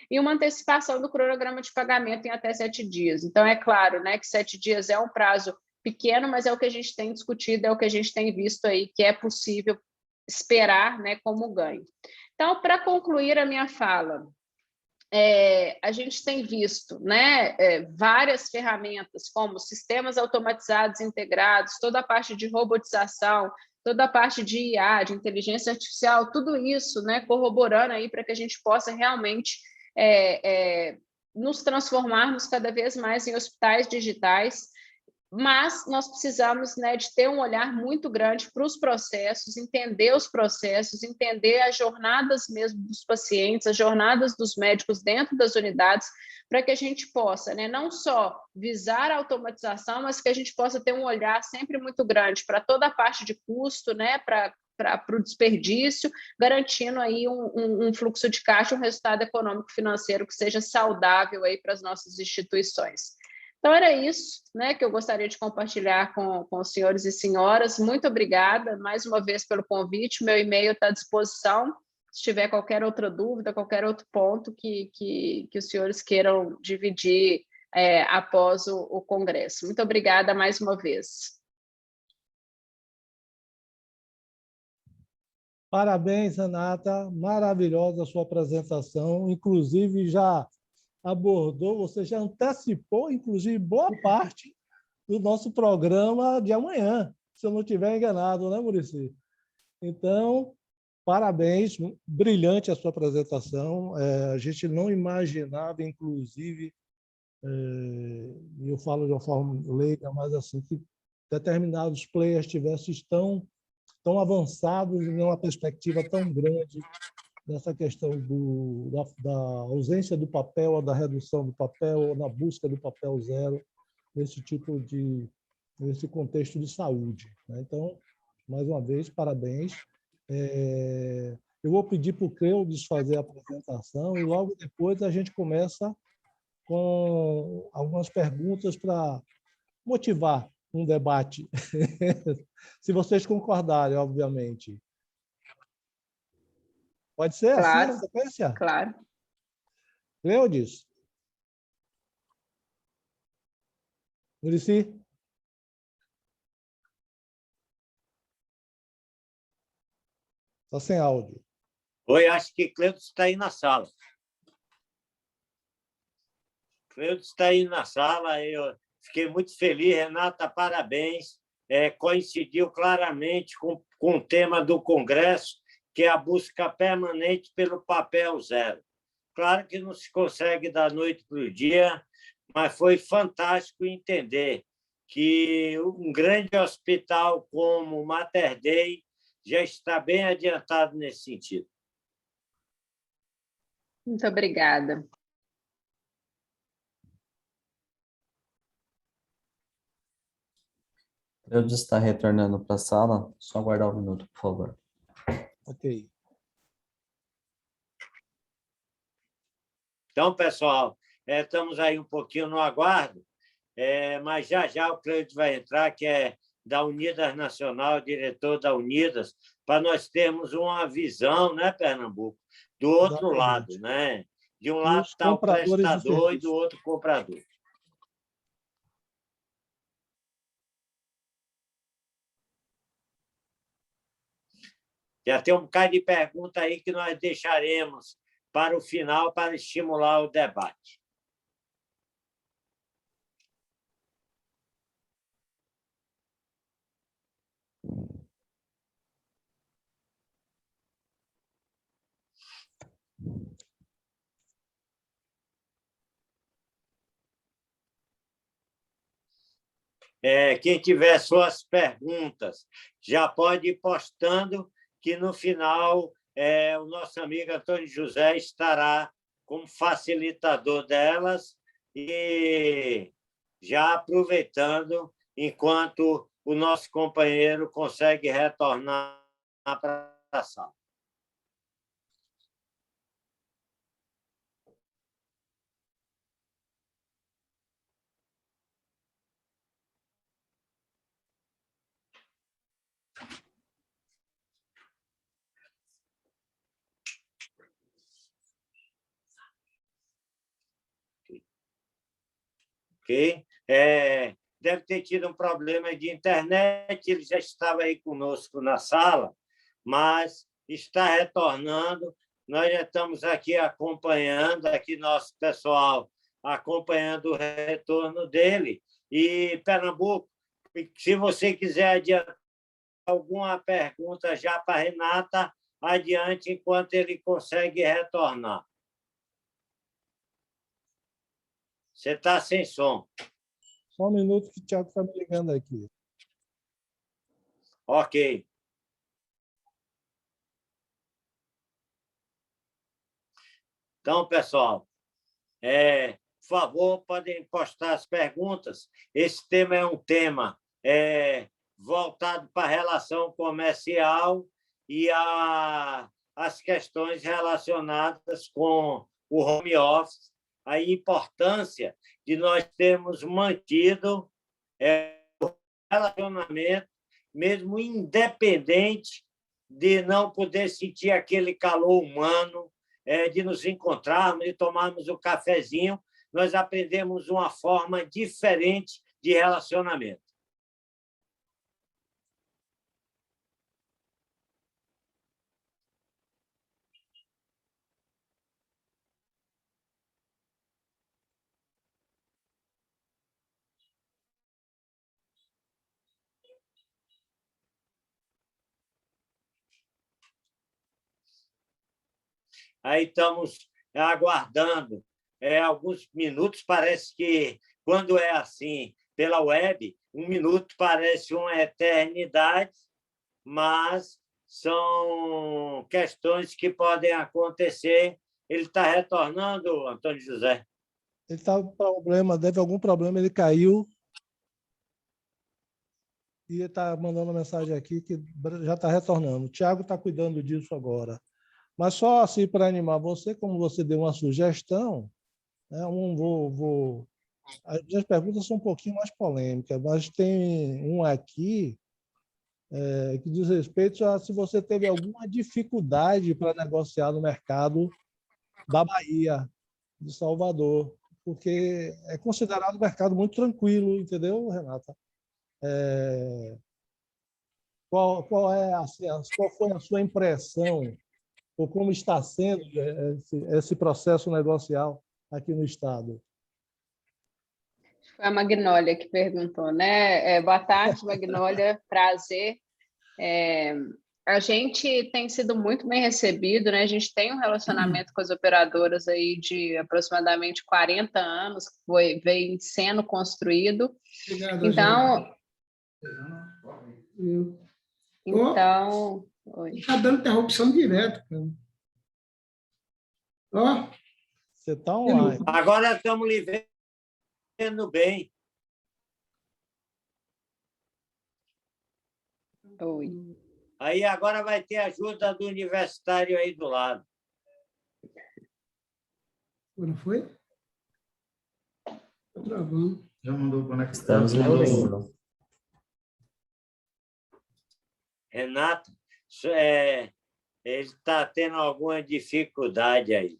e uma antecipação do cronograma de pagamento em até 7 dias. Então, é claro, né, que 7 dias é um prazo pequeno, mas é o que a gente tem discutido, é o que a gente tem visto aí, que é possível esperar, né, como ganho. Então, para concluir a minha fala, a gente tem visto, né, várias ferramentas, como sistemas automatizados integrados, toda a parte de robotização, toda a parte de IA, de inteligência artificial, tudo isso, né, corroborando aí para que a gente possa realmente nos transformarmos cada vez mais em hospitais digitais, mas nós precisamos, né, de ter um olhar muito grande para os processos, entender os processos, entender as jornadas mesmo dos pacientes, as jornadas dos médicos dentro das unidades, para que a gente possa, né, não só visar a automatização, mas que a gente possa ter um olhar sempre muito grande para toda a parte de custo, né, para o desperdício, garantindo aí um fluxo de caixa, um resultado econômico financeiro que seja saudável aí para as nossas instituições. Então, era isso, né, que eu gostaria de compartilhar com os senhores e senhoras. Muito obrigada, mais uma vez, pelo convite. Meu e-mail está à disposição. Se tiver qualquer outra dúvida, qualquer outro ponto que os senhores queiram dividir após o Congresso. Muito obrigada mais uma vez. Parabéns, Renata. Maravilhosa a sua apresentação. Inclusive, já abordou, você já antecipou, inclusive, boa parte do nosso programa de amanhã, se eu não estiver enganado, né, Muricy? Então, parabéns, brilhante a sua apresentação. A gente não imaginava, inclusive, e eu falo de uma forma leiga, mas assim, que determinados players tivessem tão avançados e numa perspectiva tão grande nessa questão da ausência do papel, ou da redução do papel, ou na busca do papel zero, nesse contexto de saúde, né? Então, mais uma vez, parabéns. Eu vou pedir para o Cleudes fazer a apresentação e logo depois a gente começa com algumas perguntas para motivar um debate, se vocês concordarem, obviamente. Pode ser assim a Claro, sequência? claro. Cleudes? Muricy? Está sem áudio. Oi, acho que Cleudes está aí na sala. Cleudes está aí na sala. Eu fiquei muito feliz. Renata, parabéns. Coincidiu claramente com o tema do Congresso, que é a busca permanente pelo papel zero. Claro que não se consegue da noite para o dia, mas foi fantástico entender que um grande hospital como o Mater Dei já está bem adiantado nesse sentido. Muito obrigada. Eu estar retornando para a sala, só aguardar um minuto, por favor. Ok. Então, pessoal, estamos aí um pouquinho no aguardo, mas já o Cleudes vai entrar, que é da Unidas Nacional, diretor da Unidas, para nós termos uma visão, né, Pernambuco, do outro lado, né? De um lado está o prestador e do outro o comprador. Já tem um bocado de pergunta aí que nós deixaremos para o final, para estimular o debate. Quem tiver suas perguntas, já pode ir postando, que no final o nosso amigo Antônio José estará como facilitador delas e já aproveitando enquanto o nosso companheiro consegue retornar para a sala. Ok? Deve ter tido um problema de internet, ele já estava aí conosco na sala, mas está retornando. Nós já estamos aqui acompanhando, aqui nosso pessoal acompanhando o retorno dele. E, Pernambuco, se você quiser adiantar alguma pergunta já para a Renata, adiante, enquanto ele consegue retornar. Você está sem som. Só um minuto que o Tiago está me ligando aqui. Ok. Então, pessoal, por favor, podem postar as perguntas. Esse tema é um tema voltado para a relação comercial e as questões relacionadas com o home office, a importância de nós termos mantido o relacionamento, mesmo independente de não poder sentir aquele calor humano, de nos encontrarmos e tomarmos o cafezinho, nós aprendemos uma forma diferente de relacionamento. Aí estamos aguardando alguns minutos. Parece que, quando é assim, pela web, um minuto parece uma eternidade, mas são questões que podem acontecer. Ele está retornando, Antônio José? Ele está com problema, deve algum problema, ele caiu. E ele está mandando uma mensagem aqui que já está retornando. O Tiago está cuidando disso agora. Mas só assim para animar você, como você deu uma sugestão, né, as minhas perguntas são um pouquinho mais polêmicas, mas tem um aqui que diz respeito a se você teve alguma dificuldade para negociar no mercado da Bahia, de Salvador, porque é considerado um mercado muito tranquilo, entendeu, Renata? Qual foi a sua impressão, ou como está sendo esse processo negocial aqui no Estado? Foi a Magnólia que perguntou, né? Boa tarde, Magnólia, prazer. A gente tem sido muito bem recebido, né? A gente tem um relacionamento com as operadoras aí de aproximadamente 40 anos, que vem sendo construído. Obrigado, então, está dando interrupção direto. Ó, você está online. Agora estamos lhe vendo bem. Oi. Aí agora vai ter ajuda do universitário aí do lado. Não foi? Está travando. Já mandou conectar. Estamos lhe ouvindo. Renato, ele está tendo alguma dificuldade aí.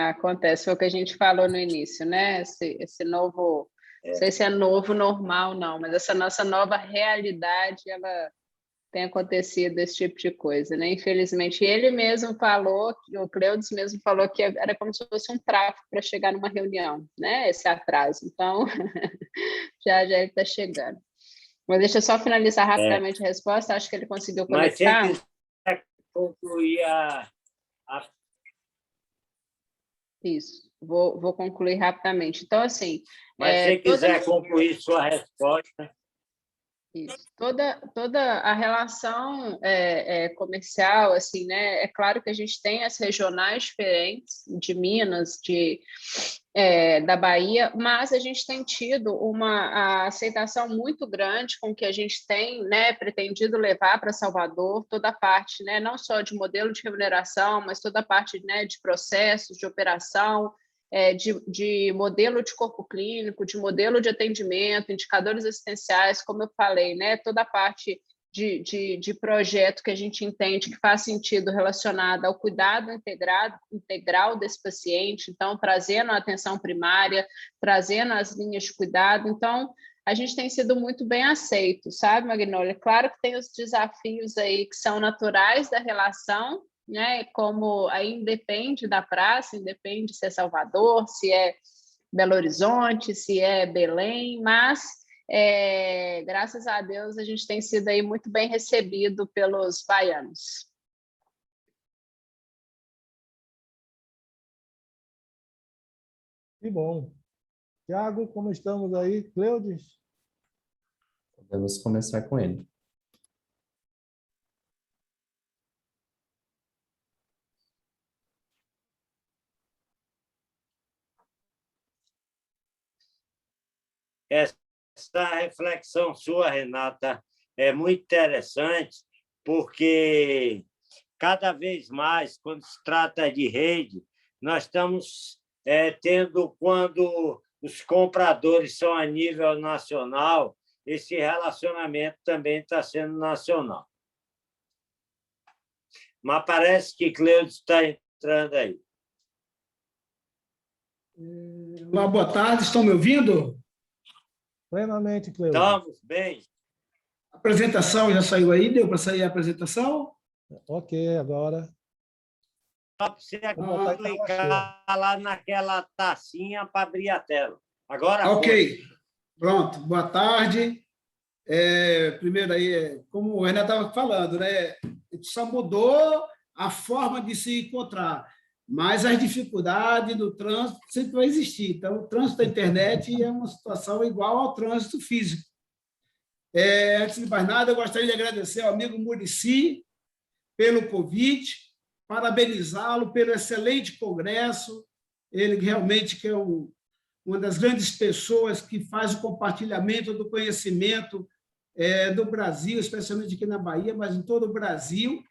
Acontece, foi o que a gente falou no início, né? Esse novo, não sei se é novo normal, não, mas essa nossa nova realidade, ela tem acontecido esse tipo de coisa, né? Infelizmente, ele mesmo falou, o Cleudes mesmo falou que era como se fosse um tráfego para chegar numa reunião, né? Esse atraso. Então, já ele está chegando. Mas deixa eu só finalizar rapidamente a resposta, acho que ele conseguiu conectar. Mas se quiser concluir Isso, vou concluir rapidamente. Então, assim... Mas se quiser concluir sua resposta... Isso. Toda a relação comercial, assim, né? É claro que a gente tem as regionais diferentes de Minas, da Bahia, mas a gente tem tido uma aceitação muito grande com que a gente tem, né, pretendido levar para Salvador toda a parte, né, não só de modelo de remuneração, mas toda a parte, né, de processos, de operação, de modelo de corpo clínico, de modelo de atendimento, indicadores assistenciais, como eu falei, né? Toda a parte de projeto que a gente entende que faz sentido relacionado ao cuidado integral desse paciente, então, trazendo a atenção primária, trazendo as linhas de cuidado. Então, a gente tem sido muito bem aceito, sabe, Magnólia? Claro que tem os desafios aí que são naturais da relação, né? Como aí independe da praça, independe se é Salvador, se é Belo Horizonte, se é Belém, mas graças a Deus a gente tem sido aí muito bem recebido pelos baianos. Que bom. Tiago, como estamos aí? Cleudes? Podemos começar com ele. Essa reflexão sua, Renata, é muito interessante, porque cada vez mais, quando se trata de rede, nós estamos tendo, quando os compradores são a nível nacional, esse relacionamento também está sendo nacional. Mas parece que Cleudes está entrando aí. Olá, boa tarde, estão me ouvindo? Plenamente, Cleudes. Estamos bem. A apresentação já saiu aí? Deu para sair a apresentação? Ok, agora. Só para você clicar lá naquela tacinha para abrir a tela. Agora ok. Pronto. Boa tarde. Primeiro aí, como o Renato estava falando, né? A gente só mudou a forma de se encontrar, mas as dificuldades do trânsito sempre vão existir. Então, o trânsito da internet é uma situação igual ao trânsito físico. Antes de mais nada, eu gostaria de agradecer ao amigo Muricy pelo convite, parabenizá-lo pelo excelente congresso. Ele realmente que é uma das grandes pessoas que faz o compartilhamento do conhecimento do Brasil, especialmente aqui na Bahia, mas em todo o Brasil.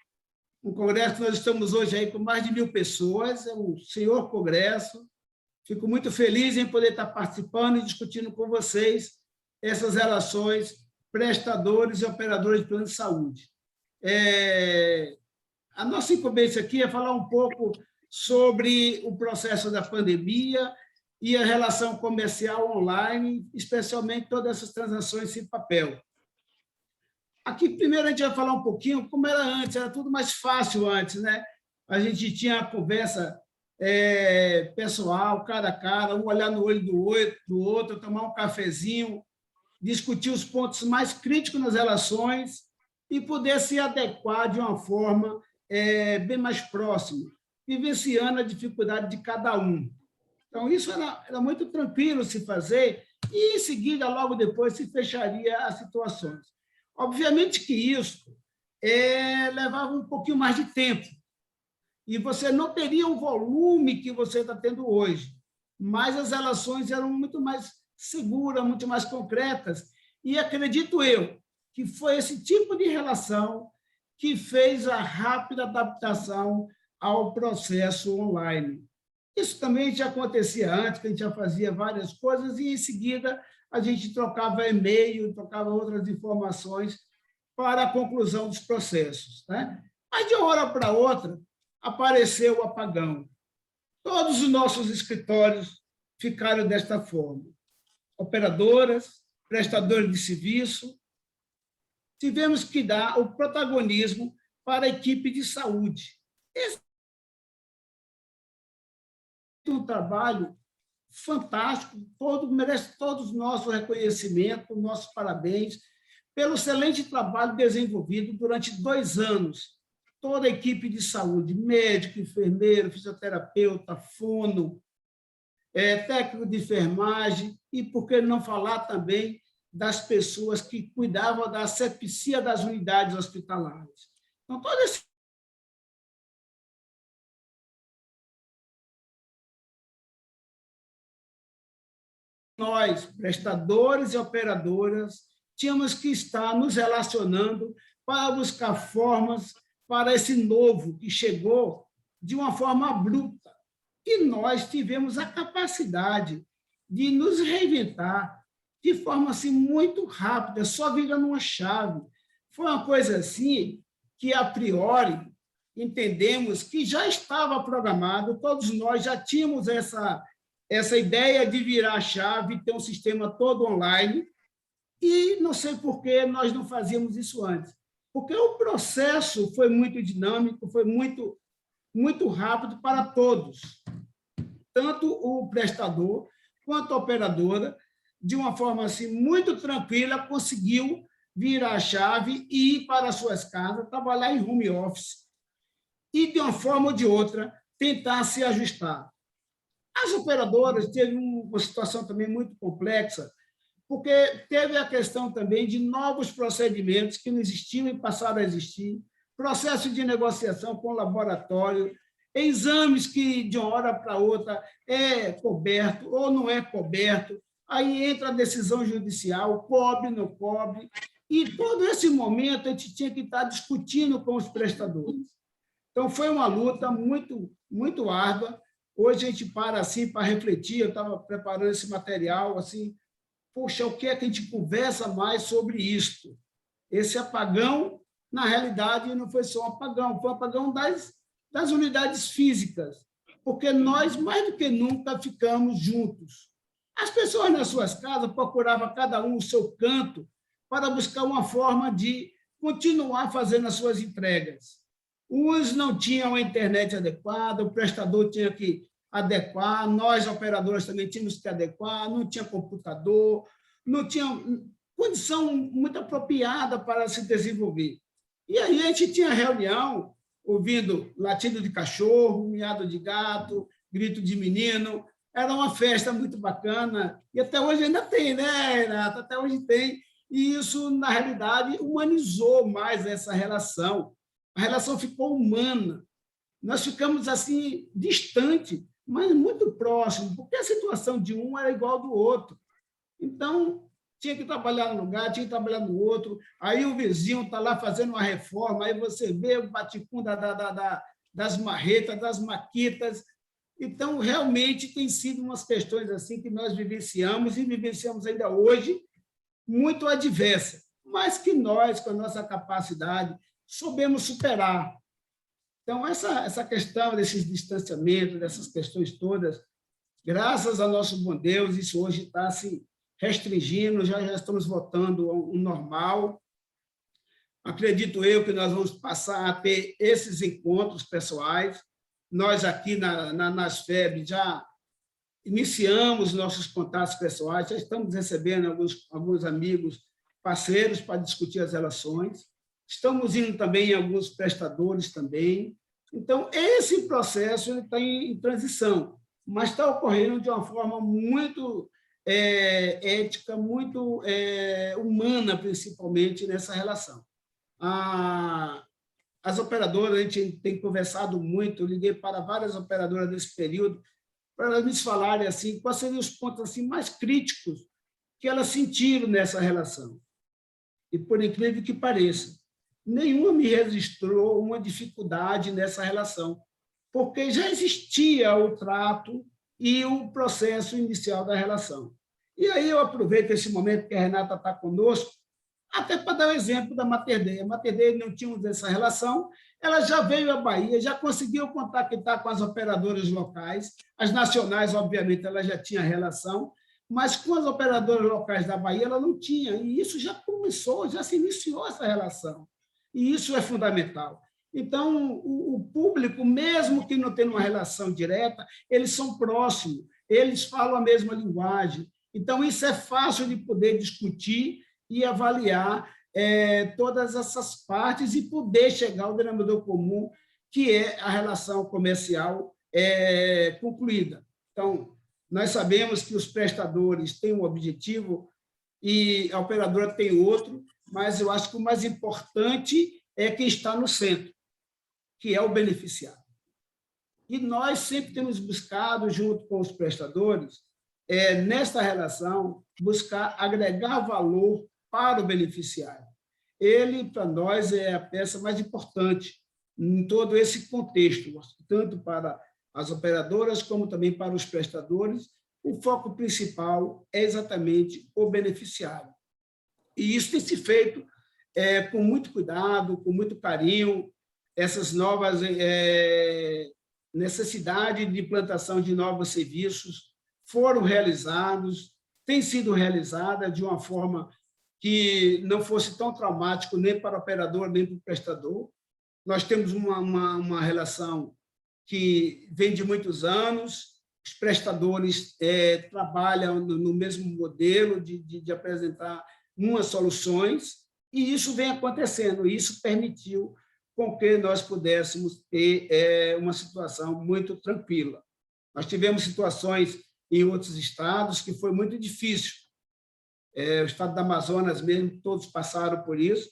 Um congresso que nós estamos hoje aí com mais de 1.000 pessoas, é um senhor congresso. Fico muito feliz em poder estar participando e discutindo com vocês essas relações prestadores e operadores de plano de saúde. A nossa incumbência aqui é falar um pouco sobre o processo da pandemia e a relação comercial online, especialmente todas essas transações sem papel. Aqui, primeiro, a gente vai falar um pouquinho como era antes, era tudo mais fácil antes, né? A gente tinha a conversa pessoal, cara a cara, um olhar no olho do outro, tomar um cafezinho, discutir os pontos mais críticos nas relações e poder se adequar de uma forma bem mais próxima, vivenciando a dificuldade de cada um. Então, isso era muito tranquilo se fazer e, em seguida, logo depois, se fecharia as situações. Obviamente que isso levava um pouquinho mais de tempo e você não teria o volume que você está tendo hoje, mas as relações eram muito mais seguras, muito mais concretas e acredito eu que foi esse tipo de relação que fez a rápida adaptação ao processo online. Isso também já acontecia antes, que a gente já fazia várias coisas e, em seguida, a gente trocava e-mail, trocava outras informações para a conclusão dos processos, né? Mas, de uma hora para outra, apareceu o apagão. Todos os nossos escritórios ficaram desta forma. Operadoras, prestadores de serviço, tivemos que dar o protagonismo para a equipe de saúde. Esse é um trabalho fantástico, merece todo o nosso reconhecimento, nossos parabéns, pelo excelente trabalho desenvolvido durante 2 anos. Toda a equipe de saúde, médico, enfermeiro, fisioterapeuta, fono, técnico de enfermagem, e por que não falar também das pessoas que cuidavam da asepsia das unidades hospitalares. Então, todo esse nós, prestadores e operadoras, tínhamos que estar nos relacionando para buscar formas para esse novo que chegou de uma forma abrupta. E nós tivemos a capacidade de nos reinventar de forma assim, muito rápida, só virando uma chave. Foi uma coisa assim que, a priori, entendemos que já estava programado, todos nós já tínhamos essa ideia de virar a chave, ter um sistema todo online, e não sei por que nós não fazíamos isso antes. Porque o processo foi muito dinâmico, foi muito rápido para todos, tanto o prestador quanto a operadora, de uma forma assim, muito tranquila, conseguiu virar a chave e ir para suas casas, trabalhar em home office e, de uma forma ou de outra, tentar se ajustar. As operadoras teve um uma situação também muito complexa, porque teve a questão também de novos procedimentos que não existiam e passaram a existir, processo de negociação com o laboratório, exames que, de uma hora para outra, é coberto ou não é coberto, aí entra a decisão judicial, cobre, não cobre, e todo esse momento a gente tinha que estar discutindo com os prestadores. Então, foi uma luta muito, muito árdua. Hoje a gente para assim para refletir, eu estava preparando esse material, assim, poxa, o que é que a gente conversa mais sobre isto? Esse apagão, na realidade, não foi só um apagão, foi um apagão das unidades físicas, porque nós, mais do que nunca, ficamos juntos. As pessoas nas suas casas procuravam cada um o seu canto para buscar uma forma de continuar fazendo as suas entregas. Uns não tinham a internet adequada, o prestador tinha que adequar, nós, operadores, também tínhamos que adequar, não tinha computador, não tinha condição muito apropriada para se desenvolver. E aí a gente tinha reunião, ouvindo latido de cachorro, miado de gato, grito de menino, era uma festa muito bacana, e até hoje ainda tem, né, Renato? Até hoje tem, e isso, na realidade, humanizou mais essa relação. A relação ficou humana. Nós ficamos assim, distante, mas muito próximo, porque a situação de um era igual do outro. Então, tinha que trabalhar num lugar, tinha que trabalhar no outro, aí o vizinho está lá fazendo uma reforma, aí você vê o baticum das marretas, das maquitas. Então, realmente, tem sido umas questões assim que nós vivenciamos e vivenciamos ainda hoje, muito adversa, mas que nós, com a nossa capacidade, soubemos superar. Então, essa questão desses distanciamentos, dessas questões todas, graças ao nosso bom Deus, isso hoje está se restringindo, já estamos voltando ao normal. Acredito eu que nós vamos passar a ter esses encontros pessoais. Nós aqui nas FEB já iniciamos nossos contatos pessoais, já estamos recebendo alguns amigos, parceiros para discutir as relações. Estamos indo também em alguns prestadores também. Então, esse processo está em transição, mas está ocorrendo de uma forma muito ética, muito humana, principalmente, nessa relação. As operadoras, a gente tem conversado muito, eu liguei para várias operadoras nesse período, para elas nos falarem assim, quais seriam os pontos assim, mais críticos que elas sentiram nessa relação. E, por incrível que pareça, nenhuma me registrou uma dificuldade nessa relação, porque já existia o trato e o processo inicial da relação. E aí eu aproveito esse momento que a Renata está conosco, até para dar o exemplo da Mater Dei. A Mater Dei não tínhamos essa relação, ela já veio à Bahia, já conseguiu contactar com as operadoras locais, as nacionais, obviamente, ela já tinha relação, mas com as operadoras locais da Bahia ela não tinha, e isso já começou, já se iniciou essa relação, e isso é fundamental. Então, o público, mesmo que não tenha uma relação direta, eles são próximos, eles falam a mesma linguagem, então isso é fácil de poder discutir e avaliar todas essas partes e poder chegar ao denominador comum, que é a relação comercial concluída. Então, nós sabemos que os prestadores têm um objetivo e a operadora tem outro, mas eu acho que o mais importante é quem está no centro, que é o beneficiário. E nós sempre temos buscado, junto com os prestadores, nesta relação, buscar agregar valor para o beneficiário. Ele, para nós, é a peça mais importante em todo esse contexto, tanto para as operadoras como também para os prestadores. O foco principal é exatamente o beneficiário. E isso tem se feito com muito cuidado, com muito carinho, essas novas necessidades de implantação de novos serviços foram realizados, têm sido realizadas de uma forma que não fosse tão traumático nem para o operador, nem para o prestador. Nós temos uma relação que vem de muitos anos, os prestadores trabalham no mesmo modelo de apresentar umas soluções, e isso vem acontecendo, e isso permitiu com que nós pudéssemos ter uma situação muito tranquila. Nós tivemos situações em outros estados, que foi muito difícil. O estado do Amazonas mesmo, todos passaram por isso,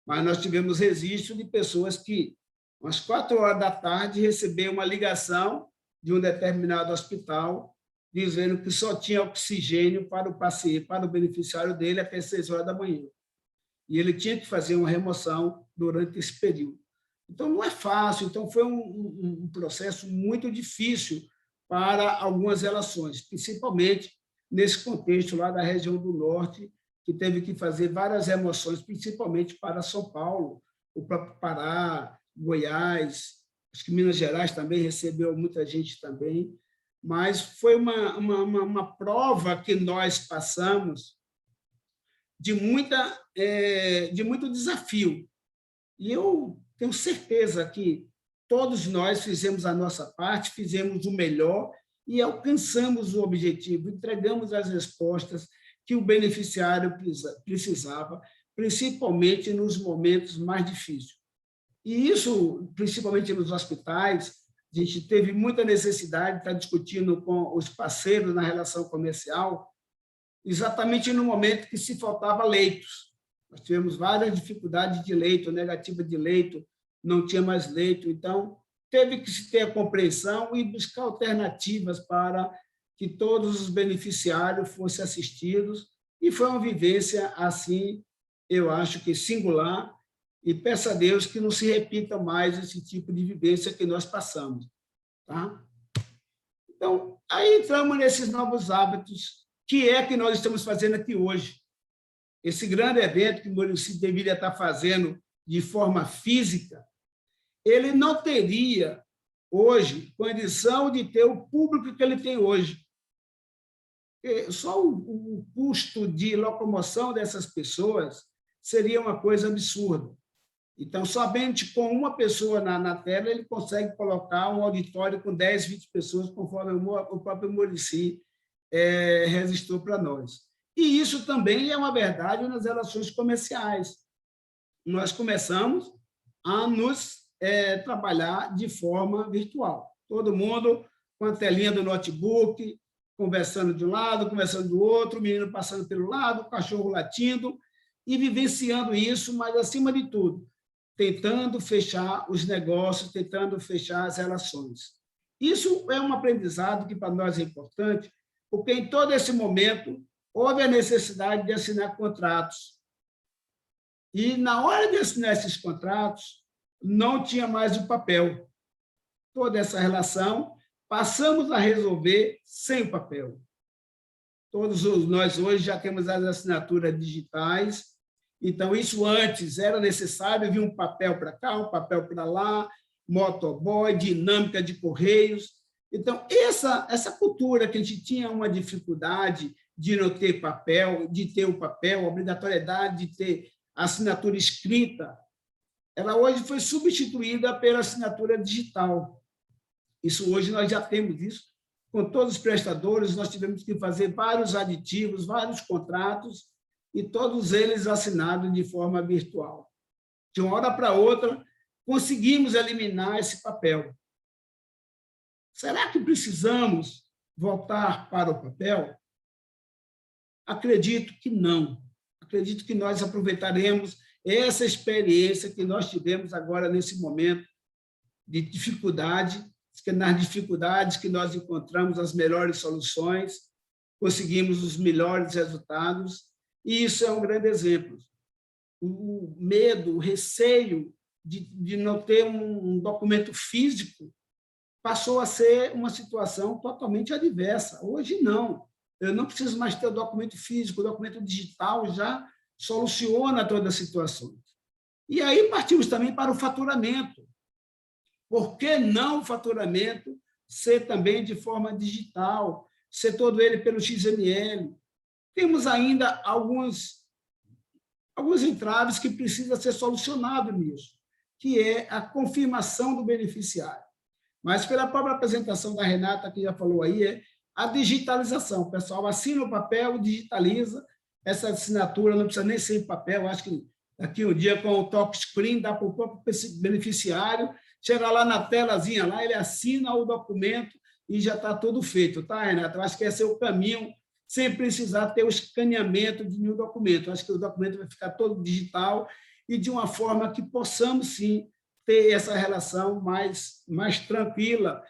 mas nós tivemos registro de pessoas que, às 4h receberam uma ligação de um determinado hospital, dizendo que só tinha oxigênio para o paciente, para o beneficiário dele, até 6h. E ele tinha que fazer uma remoção durante esse período. Então, não é fácil. Então, foi um processo muito difícil para algumas relações, principalmente nesse contexto lá da região do Norte, que teve que fazer várias remoções, principalmente para São Paulo, o próprio Pará, Goiás, acho que Minas Gerais também recebeu muita gente também, mas foi uma prova que nós passamos de muito desafio. E eu tenho certeza que todos nós fizemos a nossa parte, fizemos o melhor e alcançamos o objetivo, entregamos as respostas que o beneficiário precisava, principalmente nos momentos mais difíceis. E isso, principalmente nos hospitais, a gente teve muita necessidade de estar discutindo com os parceiros na relação comercial, exatamente no momento que se faltava leitos. Nós tivemos várias dificuldades de leito, negativa de leito, não tinha mais leito, então teve que se ter a compreensão e buscar alternativas para que todos os beneficiários fossem assistidos, e foi uma vivência, assim, eu acho que singular, e peço a Deus que não se repita mais esse tipo de vivência que nós passamos. Tá? Então, aí entramos nesses novos hábitos, que nós estamos fazendo aqui hoje. Esse grande evento que o Muricy deveria estar fazendo de forma física, ele não teria, hoje, condição de ter o público que ele tem hoje. Só o custo de locomoção dessas pessoas seria uma coisa absurda. Então, somente com uma pessoa na tela, ele consegue colocar um auditório com 10, 20 pessoas, conforme o próprio Muricy registrou para nós. E isso também é uma verdade nas relações comerciais. Nós começamos a nos trabalhar de forma virtual. Todo mundo com a telinha do notebook, conversando de um lado, conversando do outro, o menino passando pelo lado, o cachorro latindo, e vivenciando isso, mas, acima de tudo, tentando fechar os negócios, tentando fechar as relações. Isso é um aprendizado que, para nós, é importante, porque, em todo esse momento, houve a necessidade de assinar contratos. E, na hora de assinar esses contratos, não tinha mais o papel. Toda essa relação passamos a resolver sem o papel. Todos nós hoje já temos as assinaturas digitais, então isso antes era necessário vir um papel para cá, um papel para lá, motoboy, dinâmica de correios. Então, essa cultura que a gente tinha uma dificuldade de não ter papel, de ter o papel, a obrigatoriedade de ter assinatura escrita, ela hoje foi substituída pela assinatura digital. Isso hoje nós já temos isso. Com todos os prestadores, nós tivemos que fazer vários aditivos, vários contratos, e todos eles assinados de forma virtual. De uma hora para outra, conseguimos eliminar esse papel. Será que precisamos voltar para o papel? Acredito que não. Acredito que nós aproveitaremos essa experiência que nós tivemos agora nesse momento de dificuldade, que nas dificuldades que nós encontramos as melhores soluções, conseguimos os melhores resultados, e isso é um grande exemplo. O medo, o receio de não ter um documento físico passou a ser uma situação totalmente adversa. Hoje, não. Eu não preciso mais ter o documento físico, o documento digital já soluciona todas as situações. E aí partimos também para o faturamento. Por que não o faturamento ser também de forma digital, ser todo ele pelo XML? Temos ainda alguns entraves que precisam ser solucionados nisso, que é a confirmação do beneficiário. Mas, pela própria apresentação da Renata, que já falou aí, é a digitalização. O pessoal assina o papel, digitaliza, essa assinatura não precisa nem ser em papel, acho que daqui um dia, com o touchscreen, dá para o próprio beneficiário, chega lá na telazinha, lá, ele assina o documento e já está tudo feito, tá, Renato? Eu acho que esse é o caminho, sem precisar ter o escaneamento de nenhum documento. Eu acho que o documento vai ficar todo digital e de uma forma que possamos, sim, ter essa relação mais tranquila,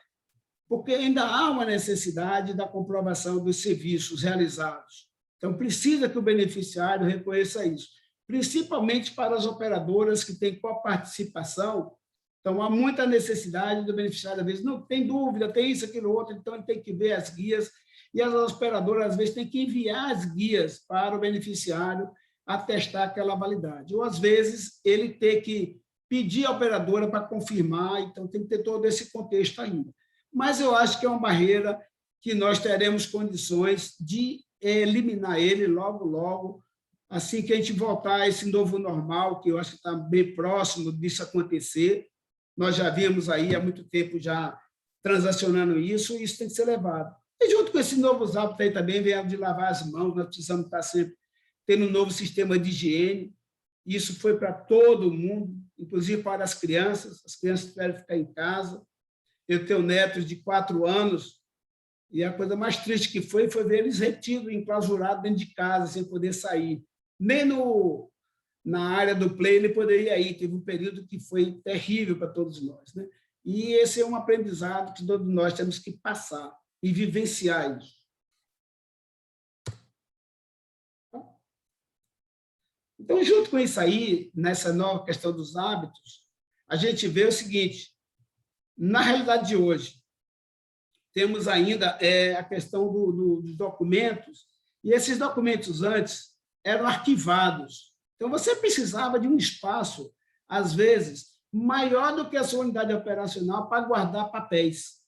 porque ainda há uma necessidade da comprovação dos serviços realizados. Então, precisa que o beneficiário reconheça isso, principalmente para as operadoras que têm coparticipação. Então, há muita necessidade do beneficiário, às vezes, não tem dúvida, tem isso, aquilo, outro, então ele tem que ver as guias, e as operadoras, às vezes, têm que enviar as guias para o beneficiário atestar aquela validade. Ou, às vezes, ele tem que pedir à operadora para confirmar, então tem que ter todo esse contexto ainda. Mas eu acho que é uma barreira que nós teremos condições de eliminar ele logo, logo, assim que a gente voltar a esse novo normal, que eu acho que está bem próximo disso acontecer. Nós já vimos aí há muito tempo já transacionando isso, e isso tem que ser levado. E junto com esses novos hábitos aí também vieram de lavar as mãos, nós precisamos estar sempre tendo um novo sistema de higiene. Isso foi para todo mundo, inclusive para as crianças tiveram que ficar em casa. Eu tenho netos de 4 anos, e a coisa mais triste que foi ver eles retidos, enclausurados dentro de casa, sem poder sair. Nem na área do play ele poderia ir. Teve um período que foi terrível para todos nós, né? E esse é um aprendizado que todos nós temos que passar e vivenciar isso. Então, junto com isso aí, nessa nova questão dos hábitos, a gente vê o seguinte: na realidade de hoje, temos ainda a questão dos documentos, e esses documentos antes eram arquivados. Então, você precisava de um espaço, às vezes, maior do que a sua unidade operacional para guardar papéis.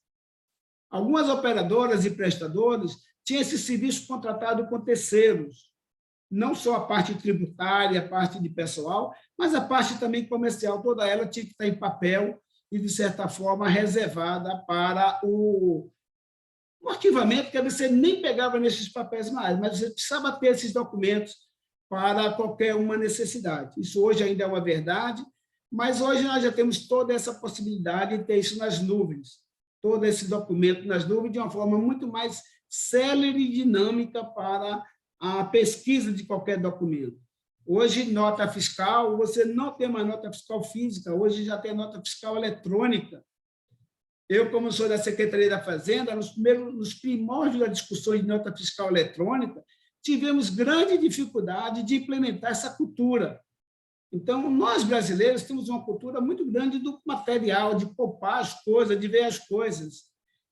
Algumas operadoras e prestadores tinham esse serviço contratado com terceiros, não só a parte tributária, a parte de pessoal, mas a parte também comercial, toda ela tinha que estar em papel e, de certa forma, reservada para o arquivamento, que você nem pegava nesses papéis mais, mas você precisava ter esses documentos para qualquer uma necessidade. Isso hoje ainda é uma verdade, mas hoje nós já temos toda essa possibilidade de ter isso nas nuvens, todo esse documento nas nuvens, de uma forma muito mais célere e dinâmica para a pesquisa de qualquer documento. Hoje, nota fiscal, você não tem uma nota fiscal física, hoje já tem nota fiscal eletrônica. Eu, como sou da Secretaria da Fazenda, nos primórdios da discussão de nota fiscal eletrônica, tivemos grande dificuldade de implementar essa cultura. Então, nós brasileiros temos uma cultura muito grande do material, de poupar as coisas, de ver as coisas,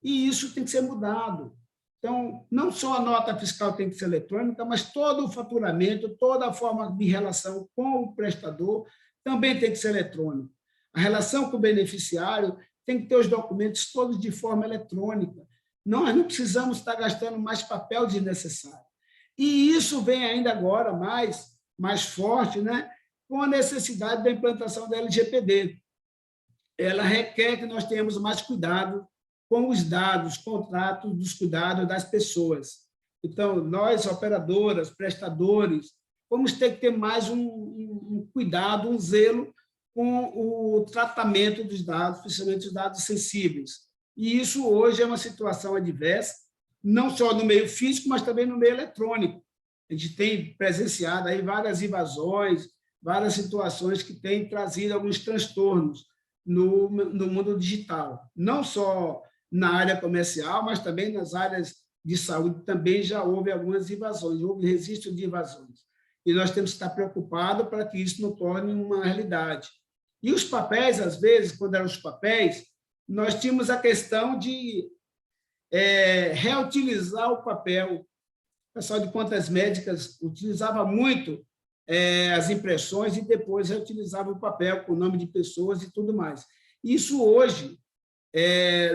e isso tem que ser mudado. Então, não só a nota fiscal tem que ser eletrônica, mas todo o faturamento, toda a forma de relação com o prestador também tem que ser eletrônico. A relação com o beneficiário tem que ter os documentos todos de forma eletrônica. Nós não precisamos estar gastando mais papel desnecessário. E isso vem ainda agora mais forte, né, com a necessidade da implantação da LGPD. Ela requer que nós tenhamos mais cuidado com os dados, contratos dos cuidados das pessoas. Então, nós, operadoras, prestadores, vamos ter que ter mais um cuidado, um zelo com o tratamento dos dados, principalmente os dados sensíveis. E isso hoje é uma situação adversa, não só no meio físico, mas também no meio eletrônico. A gente tem presenciado aí várias invasões, várias situações que têm trazido alguns transtornos no mundo digital. Não só na área comercial, mas também nas áreas de saúde também já houve algumas invasões, houve registro de invasões. E nós temos que estar preocupados para que isso não torne uma realidade. E os papéis, às vezes, quando eram os papéis, nós tínhamos a questão de reutilizar o papel. O pessoal de contas médicas utilizava muito as impressões e depois reutilizava o papel com o nome de pessoas e tudo mais. Isso hoje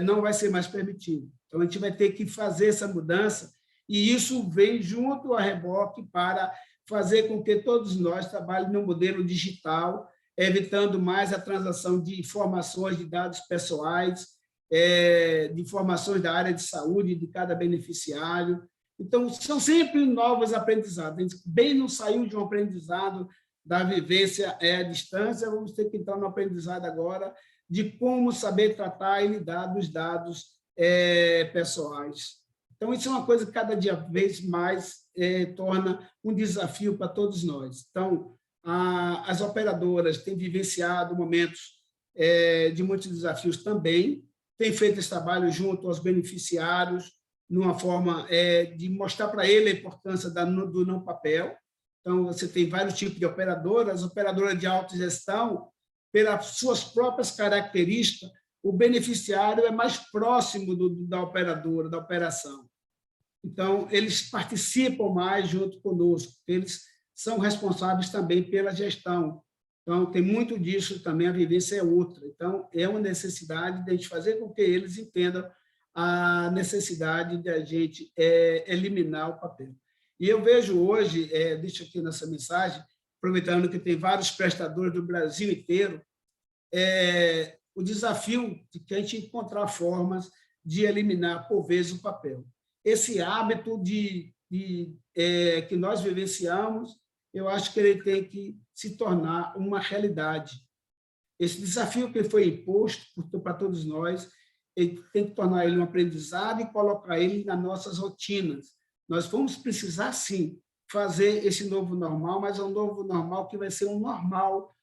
não vai ser mais permitido. Então, a gente vai ter que fazer essa mudança, e isso vem junto a reboque para fazer com que todos nós trabalhem no modelo digital, evitando mais a transação de informações de dados pessoais, de informações da área de saúde de cada beneficiário. Então, são sempre novos aprendizados. A gente bem não saiu de um aprendizado da vivência à distância, vamos ter que entrar no aprendizado agora de como saber tratar e lidar dos dados pessoais. Então, isso é uma coisa que cada dia vez mais torna um desafio para todos nós. Então, as operadoras têm vivenciado momentos de muitos desafios também, têm feito esse trabalho junto aos beneficiários, numa forma de mostrar para ele a importância do não papel. Então, você tem vários tipos de operadoras, operadoras de autogestão, pelas suas próprias características, o beneficiário é mais próximo da operadora, da operação. Então, eles participam mais junto conosco, eles são responsáveis também pela gestão. Então, tem muito disso também, a vivência é outra. Então, é uma necessidade de a gente fazer com que eles entendam a necessidade de a gente eliminar o papel. E eu vejo hoje, deixo aqui nessa mensagem, aproveitando que tem vários prestadores do Brasil inteiro, o desafio de que a gente encontrar formas de eliminar, por vezes, o papel. Esse hábito que nós vivenciamos, eu acho que ele tem que se tornar uma realidade. Esse desafio que foi imposto para todos nós, ele tem que tornar ele um aprendizado e colocar ele nas nossas rotinas. Nós vamos precisar, sim, fazer esse novo normal, mas é um novo normal que vai ser um normal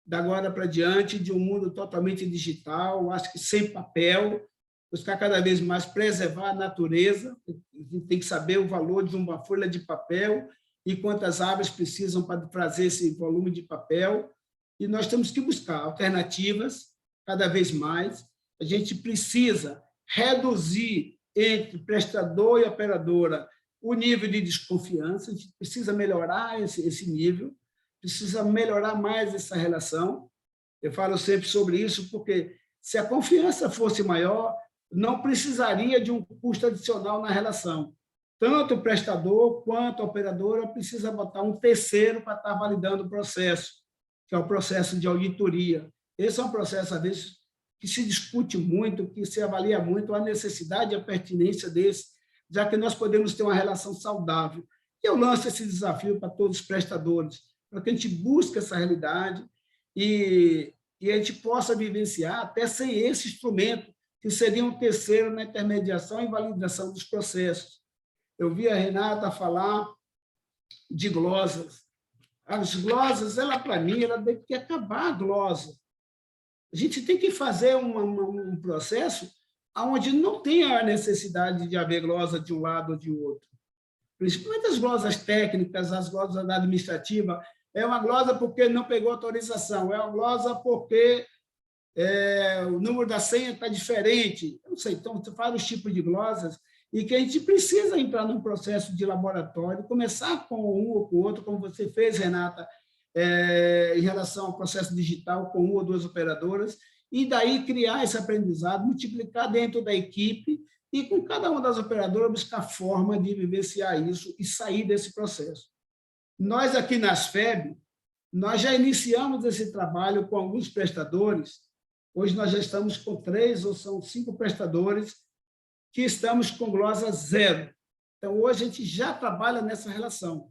da agora para diante, de um mundo totalmente digital, acho que sem papel, buscar cada vez mais preservar a natureza, a gente tem que saber o valor de uma folha de papel e quantas árvores precisam para trazer esse volume de papel, e nós temos que buscar alternativas cada vez mais. A gente precisa reduzir entre prestador e operadora o nível de desconfiança, a gente precisa melhorar esse nível, precisa melhorar mais essa relação. Eu falo sempre sobre isso porque, se a confiança fosse maior, não precisaria de um custo adicional na relação. Tanto o prestador quanto a operadora precisa botar um terceiro para estar validando o processo, que é o processo de auditoria. Esse é um processo, às vezes, que se discute muito, que se avalia muito a necessidade e a pertinência desse, já que nós podemos ter uma relação saudável. E eu lanço esse desafio para todos os prestadores, para que a gente busque essa realidade e a gente possa vivenciar até sem esse instrumento, que seria um terceiro na intermediação e validação dos processos. Eu vi a Renata falar de glosas. As glosas, para mim, ela tem que acabar a glosa. A gente tem que fazer um processo onde não tenha a necessidade de haver glosa de um lado ou de outro. Principalmente as glosas técnicas, as glosas administrativas. É uma glosa porque não pegou autorização, é uma glosa porque o número da senha está diferente. Eu não sei, então, vários tipos de glosas, e que a gente precisa entrar num processo de laboratório, começar com um ou com o outro, como você fez, Renata, em relação ao processo digital, com uma ou duas operadoras, e daí criar esse aprendizado, multiplicar dentro da equipe, e com cada uma das operadoras buscar forma de vivenciar isso e sair desse processo. Nós, aqui na ASFEB, nós já iniciamos esse trabalho com alguns prestadores. Hoje nós já estamos com 3 ou são 5 prestadores que estamos com glosa 0. Então, hoje a gente já trabalha nessa relação.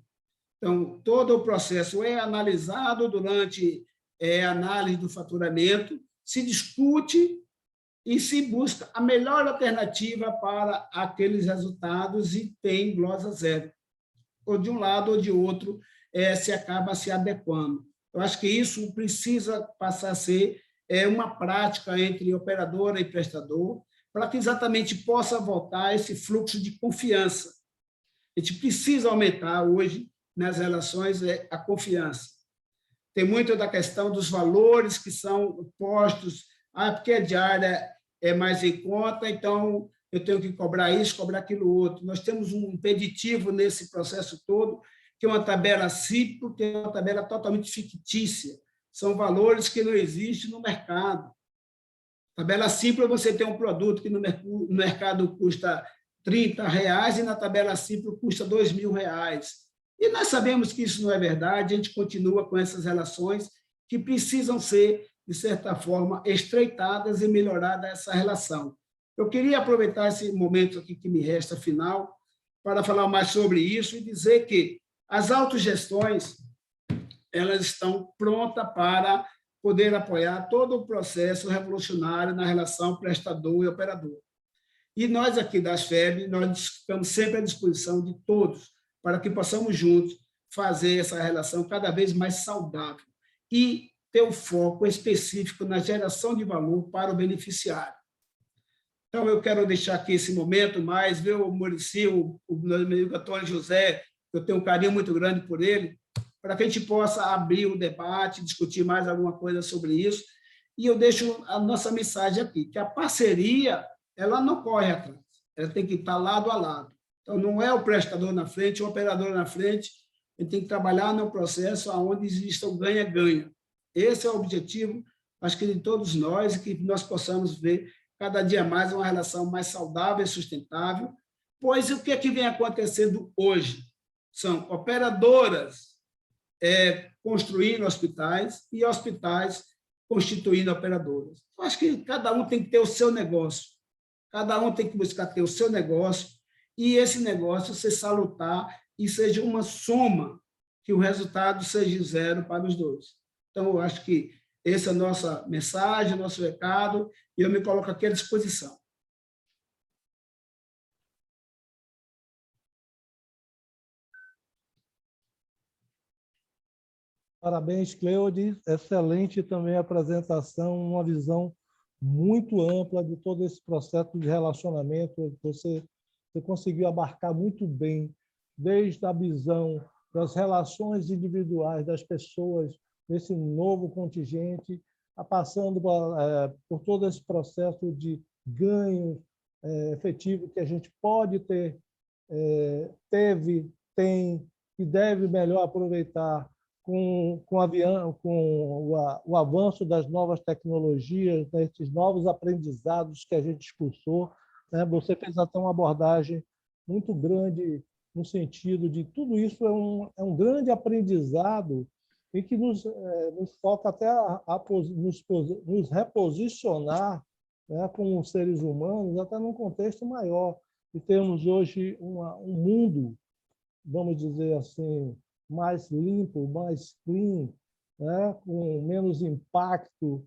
Então, todo o processo é analisado durante a análise do faturamento, se discute e se busca a melhor alternativa para aqueles resultados e tem glosa 0. Ou de um lado ou de outro, se acaba se adequando. Eu acho que isso precisa passar a ser uma prática entre operadora e prestador, para que exatamente possa voltar esse fluxo de confiança. A gente precisa aumentar hoje, nas relações, a confiança. Tem muito da questão dos valores que são postos, porque a diária é mais em conta, então eu tenho que cobrar isso, cobrar aquilo outro. Nós temos um impeditivo nesse processo todo, que é uma tabela CIPO, que é uma tabela totalmente fictícia. São valores que não existem no mercado. Tabela simples, você tem um produto que no mercado custa R$30 e na tabela simples custa R$2.000. E nós sabemos que isso não é verdade, a gente continua com essas relações que precisam ser, de certa forma, estreitadas e melhorada essa relação. Eu queria aproveitar esse momento aqui que me resta final para falar mais sobre isso e dizer que as autogestões, elas estão prontas para poder apoiar todo o processo revolucionário na relação prestador e operador. E nós aqui das FEB, nós estamos sempre à disposição de todos, para que possamos juntos fazer essa relação cada vez mais saudável e ter o foco específico na geração de valor para o beneficiário. Então, eu quero deixar aqui esse momento, mais ver o Muricy, o meu amigo Antônio José, eu tenho um carinho muito grande por ele, para que a gente possa abrir o debate, discutir mais alguma coisa sobre isso. E eu deixo a nossa mensagem aqui, que a parceria, ela não corre atrás, ela tem que estar lado a lado. Então, não é o prestador na frente, o operador na frente, ele tem que trabalhar no processo onde exista o ganha-ganha. Esse é o objetivo, acho que de todos nós, e que nós possamos ver cada dia mais uma relação mais saudável e sustentável, pois o que é que vem acontecendo hoje? São operadoras construindo hospitais e hospitais constituindo operadoras. Eu acho que cada um tem que ter o seu negócio, cada um tem que buscar ter o seu negócio e esse negócio ser salutar e seja uma soma, que o resultado seja zero para os dois. Então, eu acho que essa é a nossa mensagem, nosso recado, e eu me coloco aqui à disposição. Parabéns, Cleide. Excelente também a apresentação, uma visão muito ampla de todo esse processo de relacionamento. Você conseguiu abarcar muito bem, desde a visão das relações individuais das pessoas nesse novo contingente, passando por todo esse processo de ganho efetivo que a gente pode ter, teve, tem e deve melhor aproveitar com o avanço das novas tecnologias, desses novos aprendizados que a gente expulsou. Né? Você fez até uma abordagem muito grande no sentido de tudo isso é um grande aprendizado e que nos toca até nos reposicionar, né, como seres humanos, até num contexto maior. E temos hoje um mundo, vamos dizer assim, mais limpo, mais clean, né, com menos impacto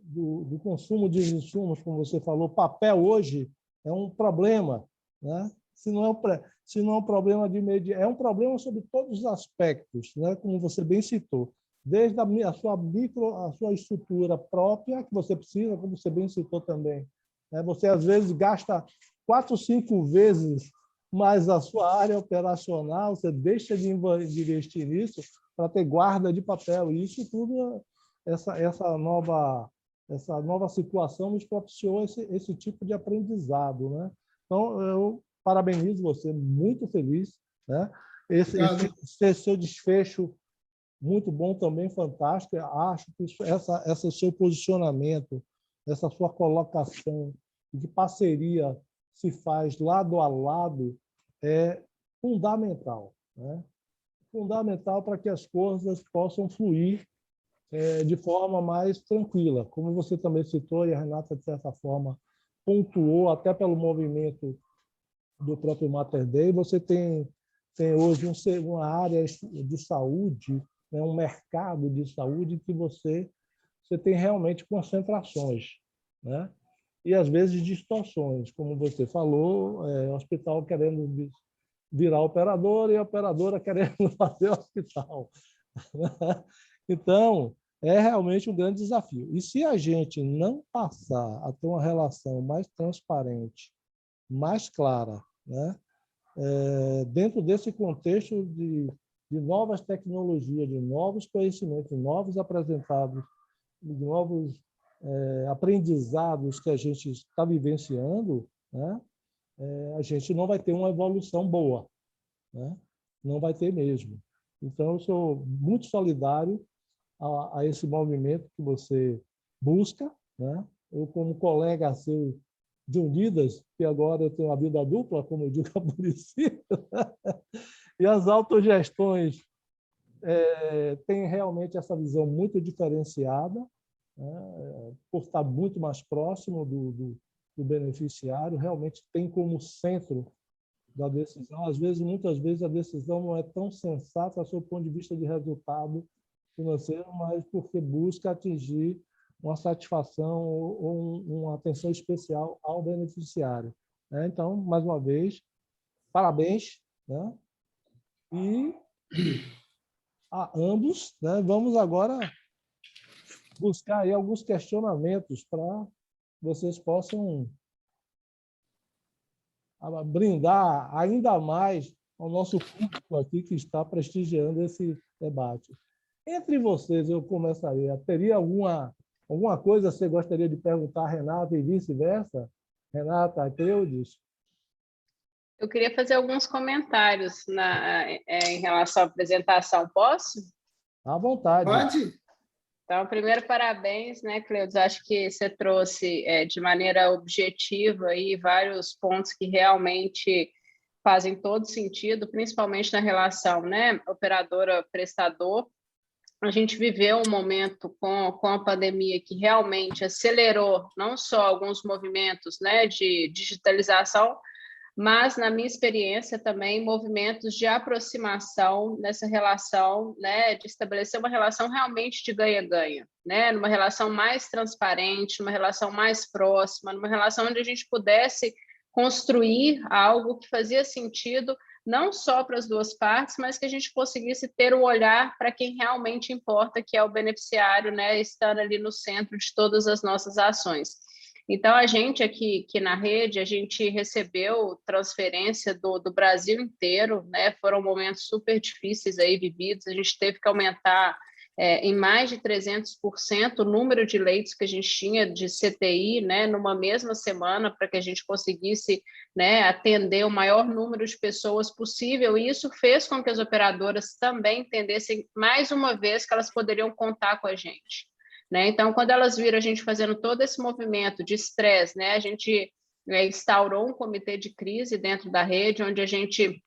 do consumo de insumos, como você falou. Papel hoje é um problema, né? Se não é um problema de meio, é um problema sobre todos os aspectos, né? Como você bem citou, desde a sua estrutura própria que você precisa, como você bem citou também, né? Você às vezes gasta 4, 5 vezes mais a sua área operacional, você deixa de investir nisso para ter guarda de papel. E isso tudo, essa nova situação nos propiciou esse tipo de aprendizado, né? Então, eu parabenizo você, muito feliz, né? Esse seu desfecho muito bom também, fantástico. Eu acho que esse seu posicionamento, essa sua colocação de parceria se faz lado a lado é fundamental, né? Fundamental para que as coisas possam fluir de forma mais tranquila. Como você também citou, e a Renata, de certa forma, pontuou, até pelo movimento do próprio Mater Dei, você tem hoje uma área de saúde, né, um mercado de saúde que você tem realmente concentrações, né? E, às vezes, distorções, como você falou, hospital querendo virar operadora e a operadora querendo fazer hospital. Então, é realmente um grande desafio. E se a gente não passar a ter uma relação mais transparente, mais clara, né, dentro desse contexto de novas tecnologias, de novos conhecimentos, novos apresentados, de novos aprendizados que a gente está vivenciando, né, a gente não vai ter uma evolução boa, né? Não vai ter mesmo. Então, eu sou muito solidário a esse movimento que você busca, né? Eu, como colega seu de Unidas, que agora eu tenho a vida dupla, como eu digo a Muricy, e as autogestões têm realmente essa visão muito diferenciada, né? Por estar muito mais próximo do beneficiário, realmente tem como centro da decisão. Muitas vezes, a decisão não é tão sensata do ponto de vista de resultado financeiro, mas porque busca atingir uma satisfação ou uma atenção especial ao beneficiário, né? Então, mais uma vez, parabéns, né? E a ambos, né? Vamos agora buscar aí alguns questionamentos para vocês possam brindar ainda mais ao nosso público aqui que está prestigiando esse debate. Entre vocês, eu começaria. Teria alguma coisa que você gostaria de perguntar a Renata e vice-versa? Renata, Cleudes? Eu queria fazer alguns comentários em relação à apresentação. Posso? À vontade. Pode? Então, primeiro, parabéns, né, Cleudes? Acho que você trouxe de maneira objetiva aí vários pontos que realmente fazem todo sentido, principalmente na relação, né, operadora-prestador. A gente viveu um momento com a pandemia que realmente acelerou não só alguns movimentos, né, de digitalização, mas, na minha experiência, também movimentos de aproximação nessa relação, né, de estabelecer uma relação realmente de ganha-ganha, né, numa relação mais transparente, numa relação mais próxima, numa relação onde a gente pudesse construir algo que fazia sentido não só para as duas partes, mas que a gente conseguisse ter o olhar para quem realmente importa, que é o beneficiário, né, estando ali no centro de todas as nossas ações. Então, a gente aqui na rede, a gente recebeu transferência do Brasil inteiro, né? Foram momentos super difíceis aí vividos, a gente teve que aumentar em mais de 300% o número de leitos que a gente tinha de CTI, né? Numa mesma semana, para que a gente conseguisse, né, atender o maior número de pessoas possível, e isso fez com que as operadoras também entendessem, mais uma vez, que elas poderiam contar com a gente. Né? Então, quando elas viram a gente fazendo todo esse movimento de estresse, né, a gente instaurou um comitê de crise dentro da rede, onde a gente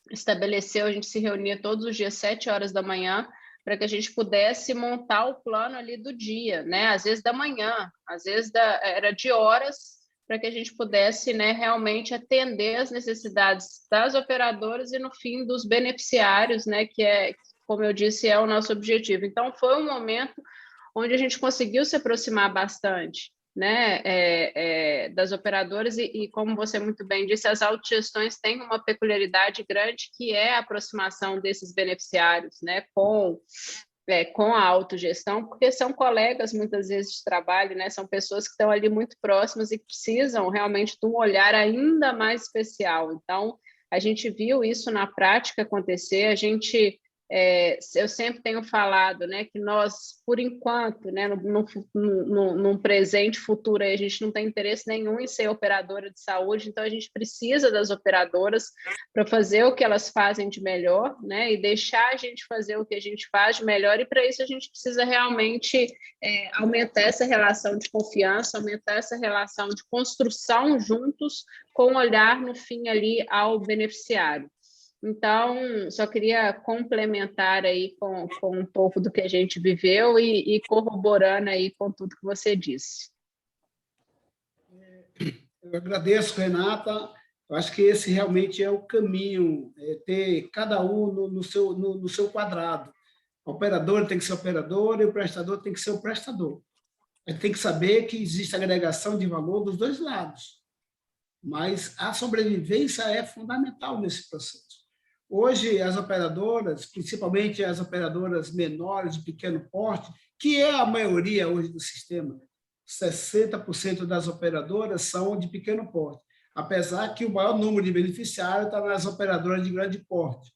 estabeleceu, a gente se reunia todos os dias, 7 horas da manhã, para que a gente pudesse montar o plano ali do dia, né? Às vezes da manhã, às vezes era de horas, para que a gente pudesse, né, realmente atender as necessidades das operadoras e, no fim, dos beneficiários, né, que como eu disse, é o nosso objetivo. Então, foi um momento onde a gente conseguiu se aproximar bastante, né, das operadoras e, como você muito bem disse, as autogestões têm uma peculiaridade grande, que é a aproximação desses beneficiários, né, com a autogestão, porque são colegas, muitas vezes, de trabalho, né, são pessoas que estão ali muito próximas e precisam realmente de um olhar ainda mais especial. Então, a gente viu isso na prática acontecer, a gente... eu sempre tenho falado, né, que nós, por enquanto, né, num presente futuro, a gente não tem interesse nenhum em ser operadora de saúde, então a gente precisa das operadoras para fazer o que elas fazem de melhor, né, e deixar a gente fazer o que a gente faz de melhor, e para isso a gente precisa realmente aumentar essa relação de confiança, aumentar essa relação de construção juntos, com olhar, no fim, ali ao beneficiário. Então, só queria complementar aí com um pouco do que a gente viveu e corroborando aí com tudo que você disse. Eu agradeço, Renata. Eu acho que esse realmente é o caminho, ter cada um no seu quadrado. O operador tem que ser operador e o prestador tem que ser o prestador. A gente tem que saber que existe agregação de valor dos dois lados, mas a sobrevivência é fundamental nesse processo. Hoje, as operadoras, principalmente as operadoras menores, de pequeno porte, que é a maioria hoje do sistema, 60% das operadoras são de pequeno porte, apesar que o maior número de beneficiários está nas operadoras de grande porte,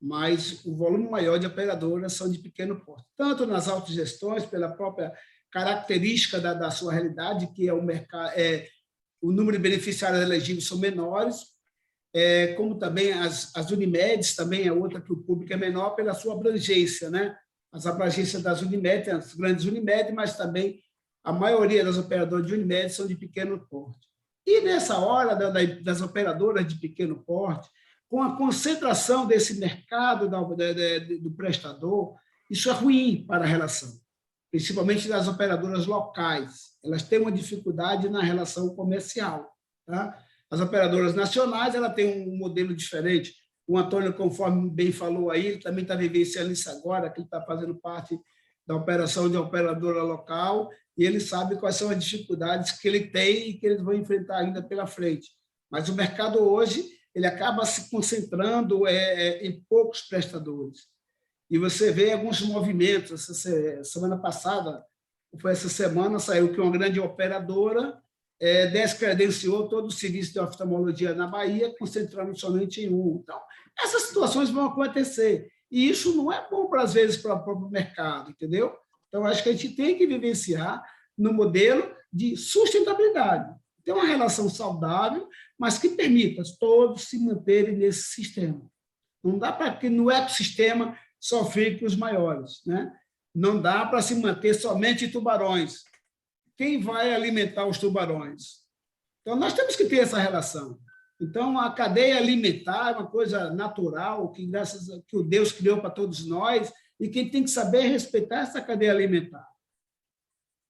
mas o volume maior de operadoras são de pequeno porte, tanto nas autogestões, pela própria característica da sua realidade, que é o mercado, o número de beneficiários elegíveis são menores, como também as Unimedes, também é outra que o público é menor pela sua abrangência, né? As abrangências das Unimedes, as grandes Unimedes, mas também a maioria das operadoras de Unimedes são de pequeno porte. E nessa hora das operadoras de pequeno porte, com a concentração desse mercado do prestador, isso é ruim para a relação, principalmente das operadoras locais. Elas têm uma dificuldade na relação comercial, tá? As operadoras nacionais, ela tem um modelo diferente. O Antônio, conforme bem falou aí, ele também está vivenciando isso agora, que ele está fazendo parte da operação de operadora local, e ele sabe quais são as dificuldades que ele tem e que eles vão enfrentar ainda pela frente. Mas o mercado hoje ele acaba se concentrando em poucos prestadores. E você vê alguns movimentos. Semana passada, foi essa semana, saiu que uma grande operadora descredenciou todo o serviço de oftalmologia na Bahia, concentrando somente em um. Então, essas situações vão acontecer. E isso não é bom, às vezes, para o próprio mercado, entendeu? Então, acho que a gente tem que vivenciar no modelo de sustentabilidade. Ter uma relação saudável, mas que permita todos se manterem nesse sistema. Não dá para que no ecossistema só fiquem os maiores, né? Não dá para se manter somente tubarões. Quem vai alimentar os tubarões? Então, nós temos que ter essa relação. Então, a cadeia alimentar é uma coisa natural, que graças a que o Deus criou para todos nós, e quem tem que saber respeitar essa cadeia alimentar.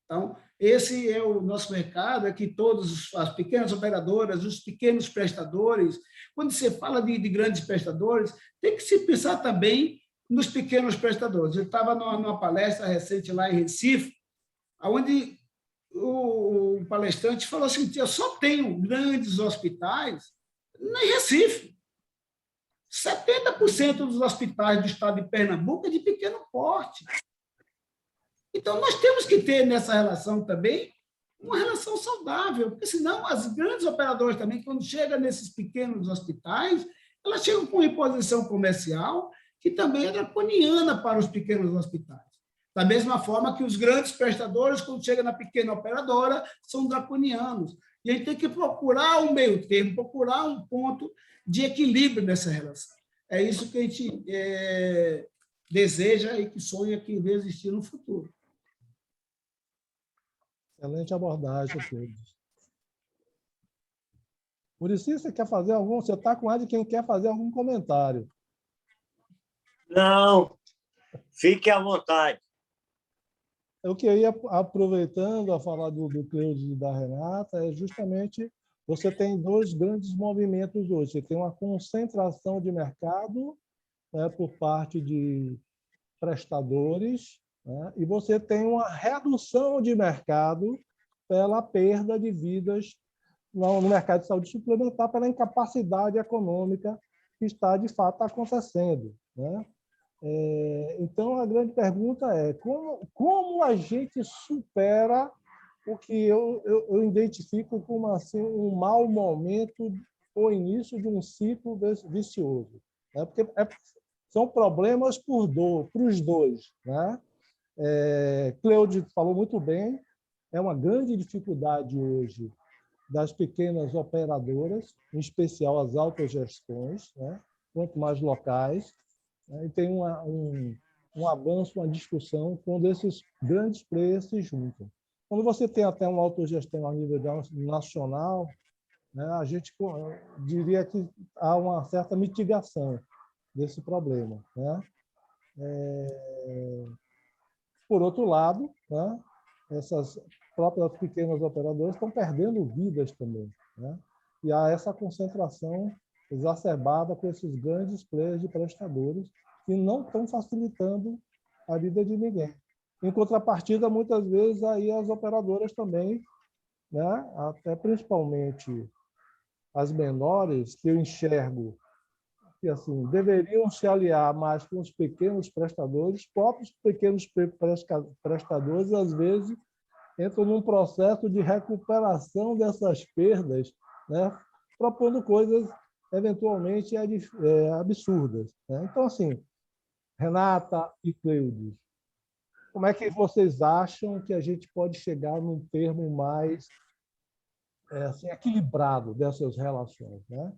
Então, esse é o nosso mercado, é que todas as pequenas operadoras, os pequenos prestadores, quando você fala de grandes prestadores, tem que se pensar também nos pequenos prestadores. Eu estava numa palestra recente lá em Recife, onde o palestrante falou assim, eu só tenho grandes hospitais em Recife. 70% dos hospitais do estado de Pernambuco é de pequeno porte. Então, nós temos que ter nessa relação também uma relação saudável, porque senão as grandes operadoras também, quando chegam nesses pequenos hospitais, elas chegam com imposição comercial que também é draconiana para os pequenos hospitais. Da mesma forma que os grandes prestadores, quando chegam na pequena operadora, são draconianos. E a gente tem que procurar um meio termo, procurar um ponto de equilíbrio nessa relação. É isso que a gente deseja e que sonha que vai existir no futuro. Excelente abordagem, Pedro. Muricy, você quer fazer algum? Você está com ar de quem quer fazer algum comentário? Não, fique à vontade. O que eu ia aproveitando a falar do Cleude e da Renata é justamente você tem dois grandes movimentos hoje. Você tem uma concentração de mercado, né, por parte de prestadores, né, e você tem uma redução de mercado pela perda de vidas no mercado de saúde suplementar, pela incapacidade econômica que está, de fato, acontecendo, né? Então, a grande pergunta é como a gente supera o que eu identifico como assim, um mau momento ou início de um ciclo vicioso, né? Porque são problemas para os dois, né? Cleude falou muito bem, é uma grande dificuldade hoje das pequenas operadoras, em especial as autogestões, né? Quanto mais locais, e tem um avanço, uma discussão quando esses grandes players se juntam. Quando você tem até uma autogestão a nível nacional, né, a gente diria que há uma certa mitigação desse problema, né? Por outro lado, né, essas próprias pequenas operadoras estão perdendo vidas também, né? E há essa concentração exacerbada com esses grandes players de prestadores que não estão facilitando a vida de ninguém. Em contrapartida, muitas vezes, aí as operadoras também, né, até principalmente as menores, que eu enxergo que assim, deveriam se aliar mais com os pequenos prestadores, os próprios pequenos prestadores, às vezes, entram num processo de recuperação dessas perdas, né, propondo coisas eventualmente absurdas, né? Então, assim, Renata e Cleude, como é que vocês acham que a gente pode chegar num termo mais assim, equilibrado dessas relações, né?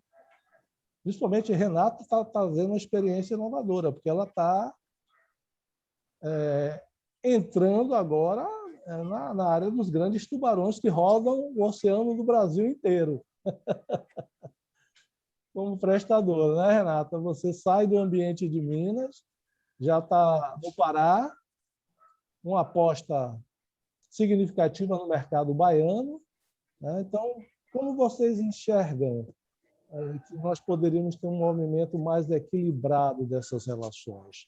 Principalmente Renata está trazendo uma experiência inovadora, porque ela está entrando agora na área dos grandes tubarões que rodam o oceano do Brasil inteiro. Como prestador, né, Renata? Você sai do ambiente de Minas, já está no Pará, uma aposta significativa no mercado baiano, né? Então, como vocês enxergam que nós poderíamos ter um movimento mais equilibrado dessas relações?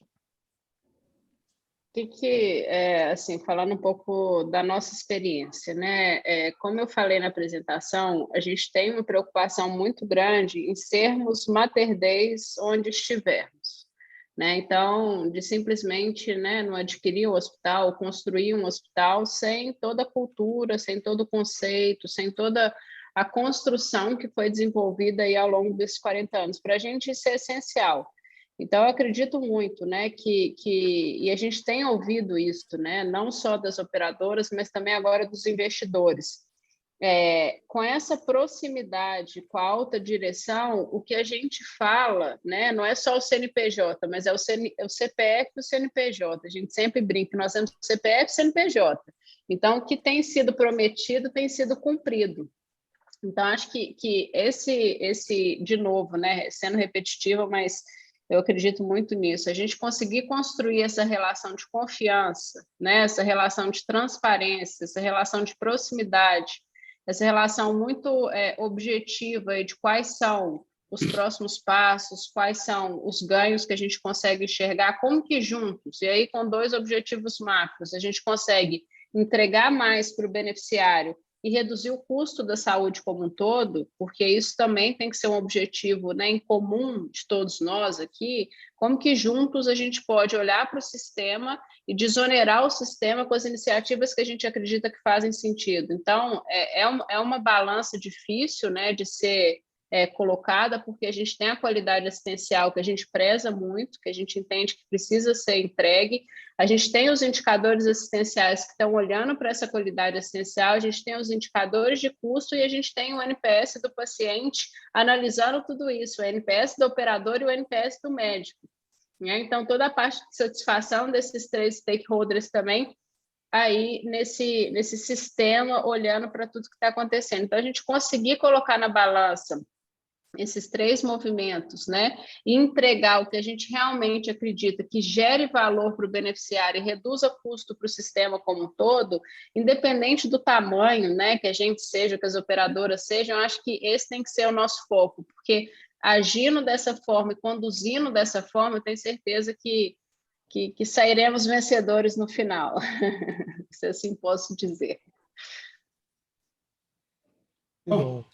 Assim, falando um pouco da nossa experiência, né? Como eu falei na apresentação, a gente tem uma preocupação muito grande em sermos Mater Deis onde estivermos, né? Então, de simplesmente, né, não adquirir um hospital, construir um hospital sem toda a cultura, sem todo o conceito, sem toda a construção que foi desenvolvida aí ao longo desses 40 anos. Para a gente isso é essencial. Então, eu acredito muito, né, e a gente tem ouvido isso, né, não só das operadoras, mas também agora dos investidores. Com essa proximidade com a alta direção, o que a gente fala, né, não é só o CNPJ, mas é o CPF e o CNPJ. A gente sempre brinca, nós temos CPF e CNPJ. Então, o que tem sido prometido tem sido cumprido. Então, acho que esse, de novo, né, sendo repetitiva, mas eu acredito muito nisso, a gente conseguir construir essa relação de confiança, né, essa relação de transparência, essa relação de proximidade, essa relação muito objetiva de quais são os próximos passos, quais são os ganhos que a gente consegue enxergar, como que juntos, e aí com 2 objetivos macros, a gente consegue entregar mais para o beneficiário e reduzir o custo da saúde como um todo, porque isso também tem que ser um objetivo, né, em comum de todos nós aqui, como que juntos a gente pode olhar para o sistema e desonerar o sistema com as iniciativas que a gente acredita que fazem sentido. Então, é uma balança difícil, né, de ser colocada, porque a gente tem a qualidade assistencial que a gente preza muito, que a gente entende que precisa ser entregue, a gente tem os indicadores assistenciais que estão olhando para essa qualidade assistencial, a gente tem os indicadores de custo e a gente tem o NPS do paciente analisando tudo isso, o NPS do operador e o NPS do médico, né? Então, toda a parte de satisfação desses 3 stakeholders também aí nesse sistema, olhando para tudo que está acontecendo. Então, a gente conseguir colocar na balança esses 3 movimentos, né, e entregar o que a gente realmente acredita que gere valor para o beneficiário e reduza custo para o sistema como um todo, independente do tamanho, né, que a gente seja, que as operadoras sejam, eu acho que esse tem que ser o nosso foco, porque agindo dessa forma e conduzindo dessa forma, eu tenho certeza que sairemos vencedores no final, se assim posso dizer. Bom,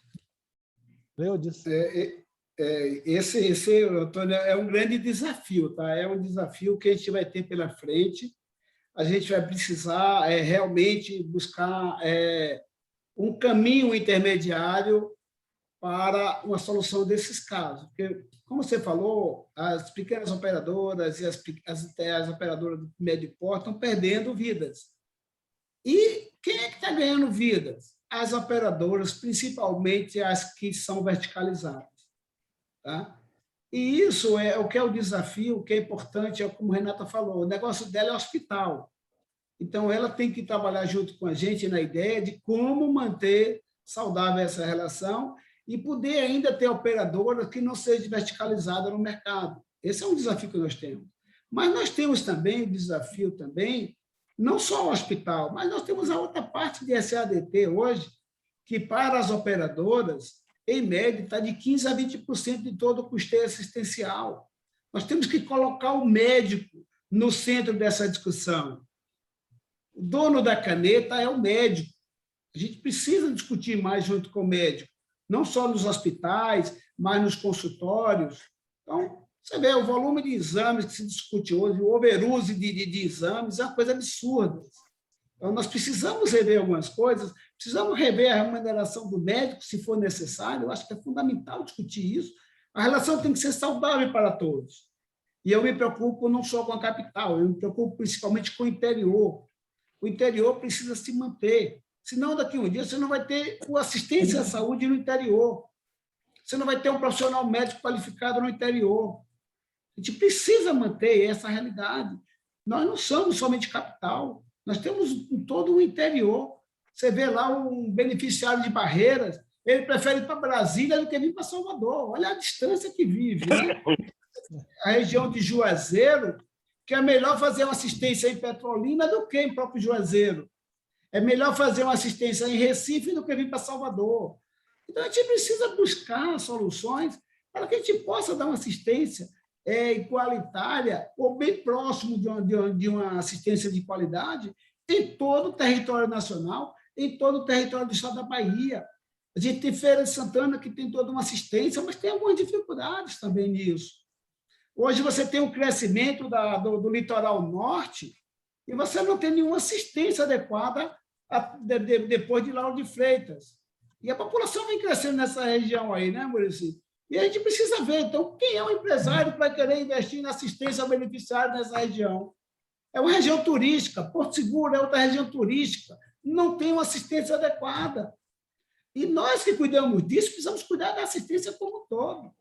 esse, Antônio, é um grande desafio, tá? É um desafio que a gente vai ter pela frente. A gente vai precisar realmente buscar um caminho intermediário para uma solução desses casos. Porque, como você falou, as pequenas operadoras e as operadoras de médio porte estão perdendo vidas. E quem é que está ganhando vidas? As operadoras, principalmente as que são verticalizadas. Tá? E isso é o que é o desafio, o que é importante, é como a Renata falou, o negócio dela é hospital. Então, ela tem que trabalhar junto com a gente na ideia de como manter saudável essa relação e poder ainda ter operadoras que não seja verticalizada no mercado. Esse é um desafio que nós temos. Mas nós temos também o desafio também, não só o hospital, mas nós temos a outra parte de SADT hoje, que para as operadoras, em média, está de 15% a 20% de todo o custeio assistencial. Nós temos que colocar o médico no centro dessa discussão. O dono da caneta é o médico. A gente precisa discutir mais junto com o médico, não só nos hospitais, mas nos consultórios. Então, você vê o volume de exames que se discute hoje, o overuse de exames é uma coisa absurda. Então, nós precisamos rever algumas coisas, precisamos rever a remuneração do médico, se for necessário, eu acho que é fundamental discutir isso. A relação tem que ser saudável para todos. E eu me preocupo não só com a capital, eu me preocupo principalmente com o interior. O interior precisa se manter, senão daqui a um dia você não vai ter assistência à saúde no interior, você não vai ter um profissional médico qualificado no interior. A gente precisa manter essa realidade. Nós não somos somente capital, nós temos todo o interior. Você vê lá um beneficiário de Barreiras, ele prefere ir para Brasília do que vir para Salvador. Olha a distância que vive, né? A região de Juazeiro, que é melhor fazer uma assistência em Petrolina do que em próprio Juazeiro. É melhor fazer uma assistência em Recife do que vir para Salvador. Então, a gente precisa buscar soluções para que a gente possa dar uma assistência igualitária ou bem próximo de uma assistência de qualidade em todo o território nacional, em todo o território do estado da Bahia. A gente tem Feira de Santana, que tem toda uma assistência, mas tem algumas dificuldades também nisso. Hoje você tem um crescimento do litoral norte e você não tem nenhuma assistência adequada depois de Lauro de Freitas. E a população vem crescendo nessa região aí, né, Muricy? E a gente precisa ver, então, quem é o empresário que vai querer investir na assistência ao beneficiário nessa região? É uma região turística, Porto Seguro é outra região turística, não tem uma assistência adequada. E nós que cuidamos disso, precisamos cuidar da assistência como um todo.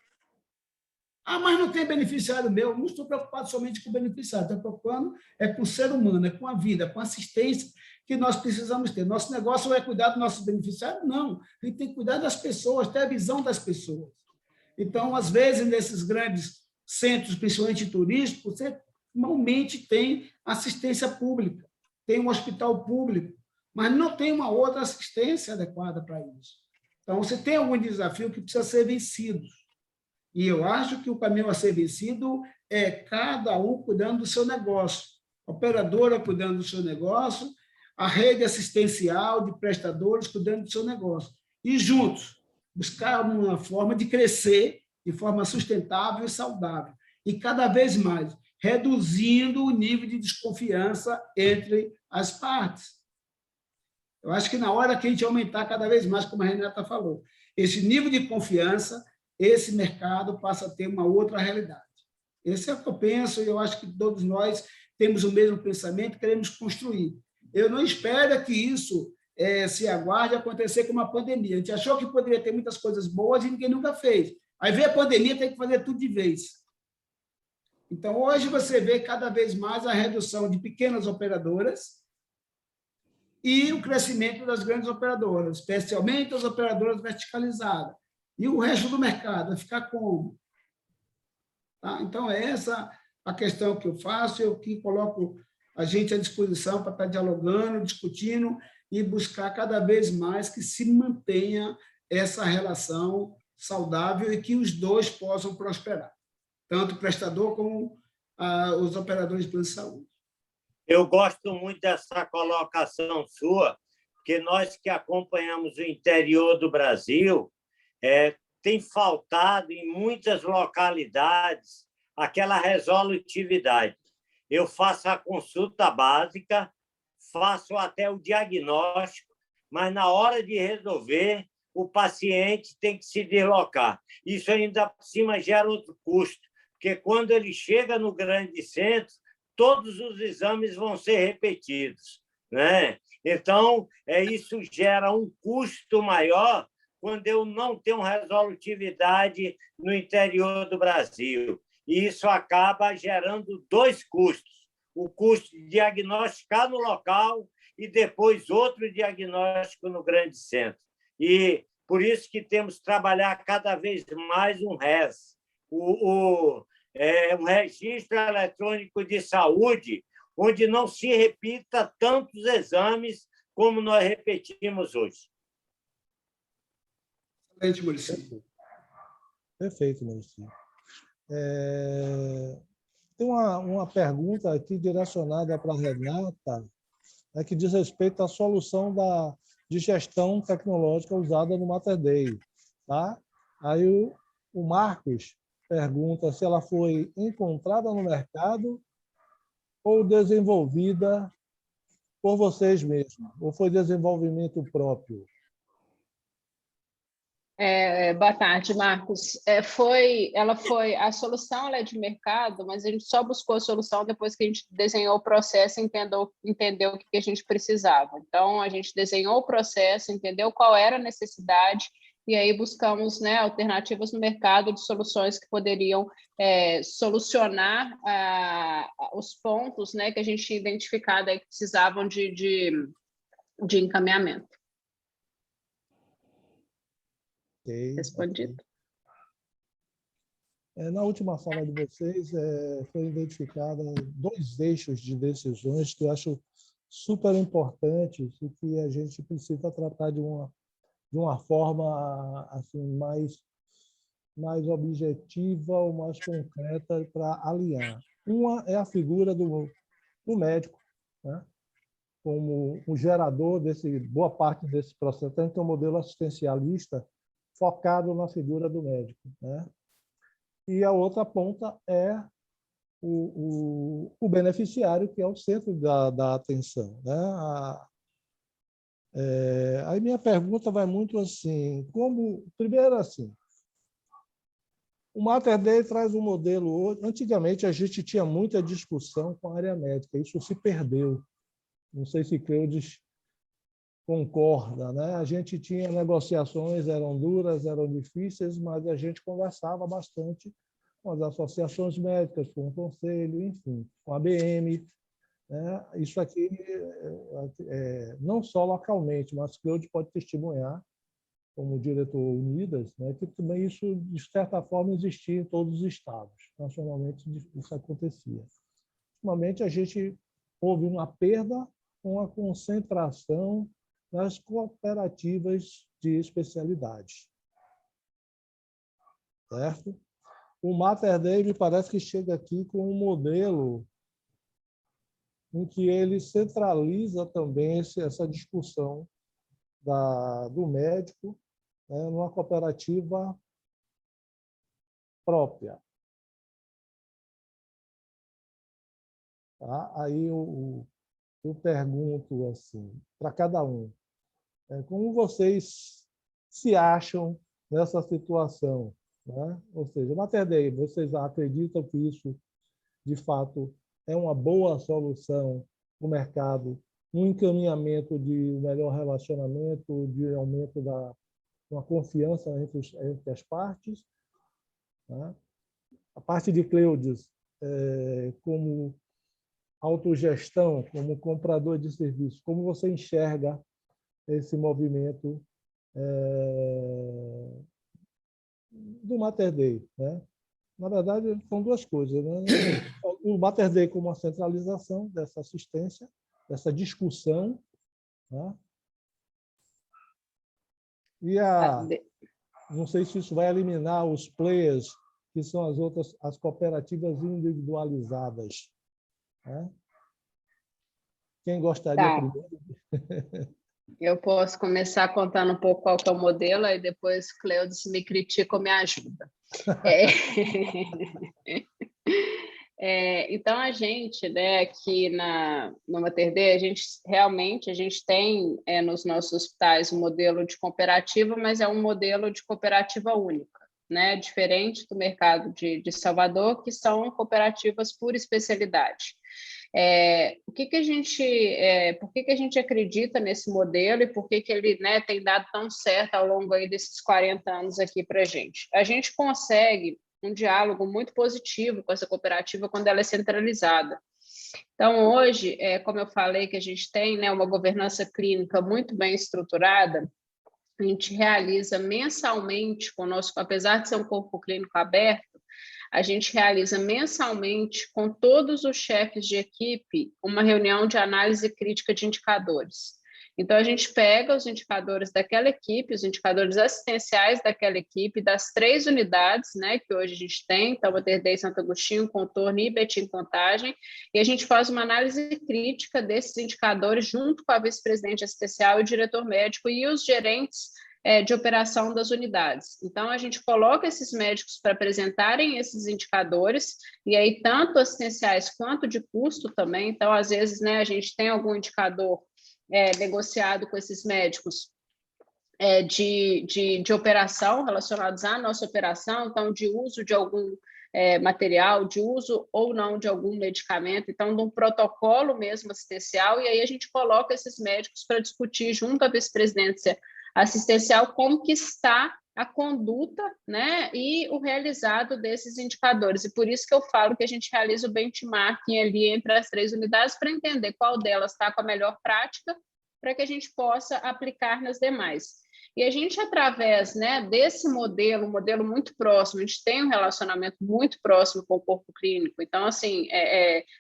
Ah, mas não tem beneficiário meu. Não estou preocupado somente com o beneficiário, estou preocupado com o ser humano, é com a vida, com a assistência que nós precisamos ter. Nosso negócio é cuidar dos nossos beneficiários? Não, a gente tem que cuidar das pessoas, ter a visão das pessoas. Então, às vezes, nesses grandes centros, principalmente turísticos, você normalmente tem assistência pública, tem um hospital público, mas não tem uma outra assistência adequada para isso. Então, você tem algum desafio que precisa ser vencido. E eu acho que o caminho a ser vencido é cada um cuidando do seu negócio, a operadora cuidando do seu negócio, a rede assistencial de prestadores cuidando do seu negócio. E juntos, buscar uma forma de crescer de forma sustentável e saudável. E cada vez mais, reduzindo o nível de desconfiança entre as partes. Eu acho que na hora que a gente aumentar cada vez mais, como a Renata falou, esse nível de confiança, esse mercado passa a ter uma outra realidade. Esse é o que eu penso, e eu acho que todos nós temos o mesmo pensamento, queremos construir. Eu não espero que isso se aguarde acontecer com uma pandemia. A gente achou que poderia ter muitas coisas boas e ninguém nunca fez. Aí veio a pandemia, tem que fazer tudo de vez. Então, hoje você vê cada vez mais a redução de pequenas operadoras e o crescimento das grandes operadoras, especialmente as operadoras verticalizadas. E o resto do mercado vai ficar como? Tá? Então, é essa a questão que eu faço, eu que coloco a gente à disposição para estar dialogando, discutindo e buscar cada vez mais que se mantenha essa relação saudável e que os dois possam prosperar, tanto o prestador como os operadores de plano de saúde. Eu gosto muito dessa colocação sua, porque nós que acompanhamos o interior do Brasil, tem faltado em muitas localidades aquela resolutividade. Eu faço a consulta básica, faço até o diagnóstico, mas na hora de resolver, o paciente tem que se deslocar. Isso ainda por cima gera outro custo, porque quando ele chega no grande centro, todos os exames vão ser repetidos, né? Então, isso gera um custo maior quando eu não tenho resolutividade no interior do Brasil. E isso acaba gerando dois custos. O custo de diagnosticar no local e depois outro diagnóstico no grande centro. E por isso que temos que trabalhar cada vez mais um RES, um registro eletrônico de saúde, onde não se repita tantos exames como nós repetimos hoje. Excelente, Muricy. Perfeito, Muricy. Tem uma pergunta aqui direcionada para a Renata, que diz respeito à solução de gestão tecnológica usada no Mater Dei. Tá? Aí o Marcos pergunta se ela foi encontrada no mercado ou desenvolvida por vocês mesmos, ou foi desenvolvimento próprio? Boa tarde, Marcos. A solução ela é de mercado, mas a gente só buscou a solução depois que a gente desenhou o processo e entendeu o que a gente precisava. Então, a gente desenhou o processo, entendeu qual era a necessidade, e aí buscamos, né, alternativas no mercado de soluções que poderiam solucionar os pontos, né, que a gente tinha identificado aí que precisavam de encaminhamento. Respondido. Na última fala de vocês, foi identificada 2 eixos de decisões que eu acho super importantes e que a gente precisa tratar de uma forma assim, mais mais objetiva ou mais concreta para alinhar. Uma é a figura do médico, né? Como um gerador boa parte desse processo. Então, tem um modelo assistencialista focado na figura do médico, né? E a outra ponta é o beneficiário, que é o centro da atenção, né? Aí minha pergunta vai muito assim, primeiro assim, o Mater Dei traz um modelo. Antigamente a gente tinha muita discussão com a área médica, isso se perdeu. Não sei se Cleudes concorda, né? A gente tinha negociações, eram duras, eram difíceis, mas a gente conversava bastante com as associações médicas, com o conselho, enfim, com a ABM, né? Isso aqui, não só localmente, mas Cleudes pode testemunhar, como diretor Unidas, né, que também isso, de certa forma, existia em todos os estados. Nacionalmente, isso acontecia. Ultimamente, a gente houve uma perda com a concentração nas cooperativas de especialidades. Certo? O Mater Dei me parece que chega aqui com um modelo em que ele centraliza também essa discussão do médico, né, numa cooperativa própria. Tá? Aí eu pergunto assim, para cada um, como vocês se acham nessa situação? Né? Ou seja, Mater Dei, vocês acreditam que isso, de fato, é uma boa solução para o mercado, um encaminhamento de melhor relacionamento, de aumento uma confiança entre as partes? Né? A parte de Cleudes, como autogestão, como comprador de serviços, como você enxerga esse movimento do Mater Dei, né? Na verdade, são duas coisas, né? O Mater Dei como uma centralização dessa assistência, dessa discussão, né? E não sei se isso vai eliminar os players, que são as cooperativas individualizadas, né? Quem gostaria primeiro? Eu posso começar contando um pouco qual que é o modelo, aí depois Cleudes me critica ou me ajuda. Então, a gente, né, aqui no Mater Dei, a gente tem nos nossos hospitais um modelo de cooperativa, mas é um modelo de cooperativa única, né, diferente do mercado de Salvador, que são cooperativas por especialidade. Por que a gente acredita nesse modelo e por que ele, né, tem dado tão certo ao longo aí desses 40 anos aqui para a gente? A gente consegue um diálogo muito positivo com essa cooperativa quando ela é centralizada. Então, hoje, como eu falei, que a gente tem, né, uma governança clínica muito bem estruturada, a gente realiza mensalmente conosco, apesar de ser um corpo clínico aberto, a gente realiza mensalmente com todos os chefes de equipe uma reunião de análise crítica de indicadores. Então, a gente pega os indicadores daquela equipe, os indicadores assistenciais daquela equipe, das 3 unidades, né, que hoje a gente tem, então, Mater Dei, Santo Agostinho, Contorno e Betim Contagem, e a gente faz uma análise crítica desses indicadores junto com a vice-presidente assistencial e o diretor médico e os gerentes de operação das unidades. Então, a gente coloca esses médicos para apresentarem esses indicadores, e aí tanto assistenciais quanto de custo também. Então, às vezes, né, a gente tem algum indicador negociado com esses médicos de operação, relacionados à nossa operação, então, de uso de algum material, de uso ou não de algum medicamento, então, de um protocolo mesmo assistencial, e aí a gente coloca esses médicos para discutir junto à vice-presidência assistencial como que está a conduta, né, e o realizado desses indicadores. E por isso que eu falo que a gente realiza o benchmarking ali entre as 3 unidades para entender qual delas está com a melhor prática para que a gente possa aplicar nas demais. E a gente, através, né, desse modelo, um modelo muito próximo, a gente tem um relacionamento muito próximo com o corpo clínico. Então, assim,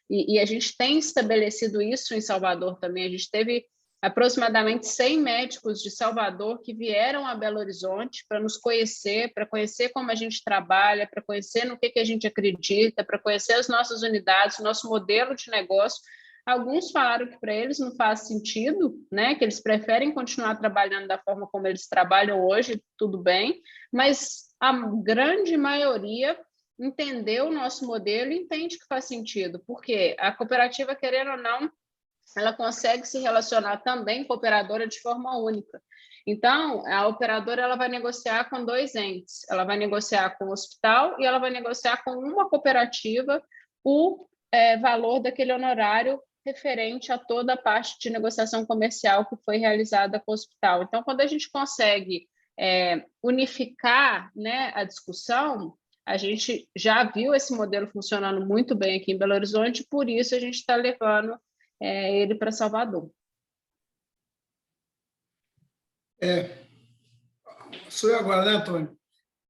e a gente tem estabelecido isso em Salvador também. A gente teve aproximadamente 100 médicos de Salvador que vieram a Belo Horizonte para nos conhecer, para conhecer como a gente trabalha, para conhecer no que a gente acredita, para conhecer as nossas unidades, o nosso modelo de negócio. Alguns falaram que para eles não faz sentido, né? Que eles preferem continuar trabalhando da forma como eles trabalham hoje, tudo bem, mas a grande maioria entendeu o nosso modelo e entende que faz sentido, porque a cooperativa, querendo ou não, ela consegue se relacionar também com a operadora de forma única. Então, a operadora ela vai negociar com 2 entes, ela vai negociar com o hospital e ela vai negociar com uma cooperativa o valor daquele honorário referente a toda a parte de negociação comercial que foi realizada com o hospital. Então, quando a gente consegue unificar, né, a discussão, a gente já viu esse modelo funcionando muito bem aqui em Belo Horizonte, por isso a gente está levando ele para Salvador. Sou eu agora, né, Antônio?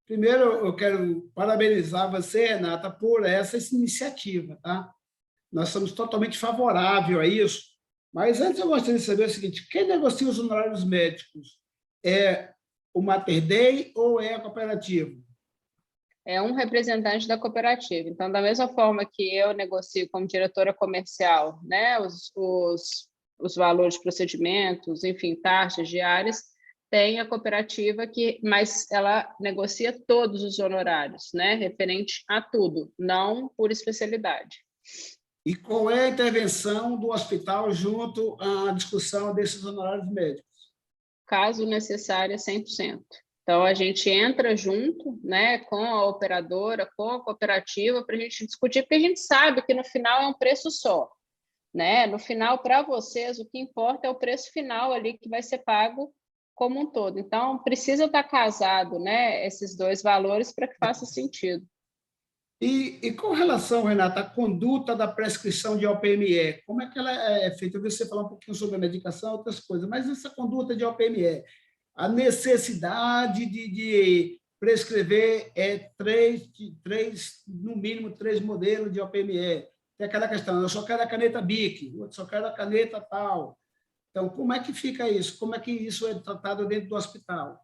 Primeiro, eu quero parabenizar você, Renata, por essa iniciativa, tá? Nós somos totalmente favoráveis a isso, mas antes eu gostaria de saber o seguinte: quem negocia os honorários médicos? É o Mater Dei ou é a cooperativa? É um representante da cooperativa. Então, da mesma forma que eu negocio como diretora comercial, né, os valores de procedimentos, enfim, taxas diárias, tem a cooperativa mas ela negocia todos os honorários, né, referente a tudo, não por especialidade. E qual é a intervenção do hospital junto à discussão desses honorários médicos? Caso necessário, 100%. Então, a gente entra junto, né, com a operadora, com a cooperativa, para a gente discutir, porque a gente sabe que no final é um preço só, né? No final, para vocês, o que importa é o preço final ali que vai ser pago como um todo. Então, precisa estar casado, né, esses 2 valores para que faça sentido. E com relação, Renata, à conduta da prescrição de OPME, como é que ela é feita? Eu vi você falar um pouquinho sobre a medicação, outras coisas, mas essa conduta de OPME, a necessidade de prescrever no mínimo 3 modelos de OPME. Tem aquela questão, eu só quero a caneta BIC, eu só quero a caneta tal. Então, como é que fica isso? Como é que isso é tratado dentro do hospital?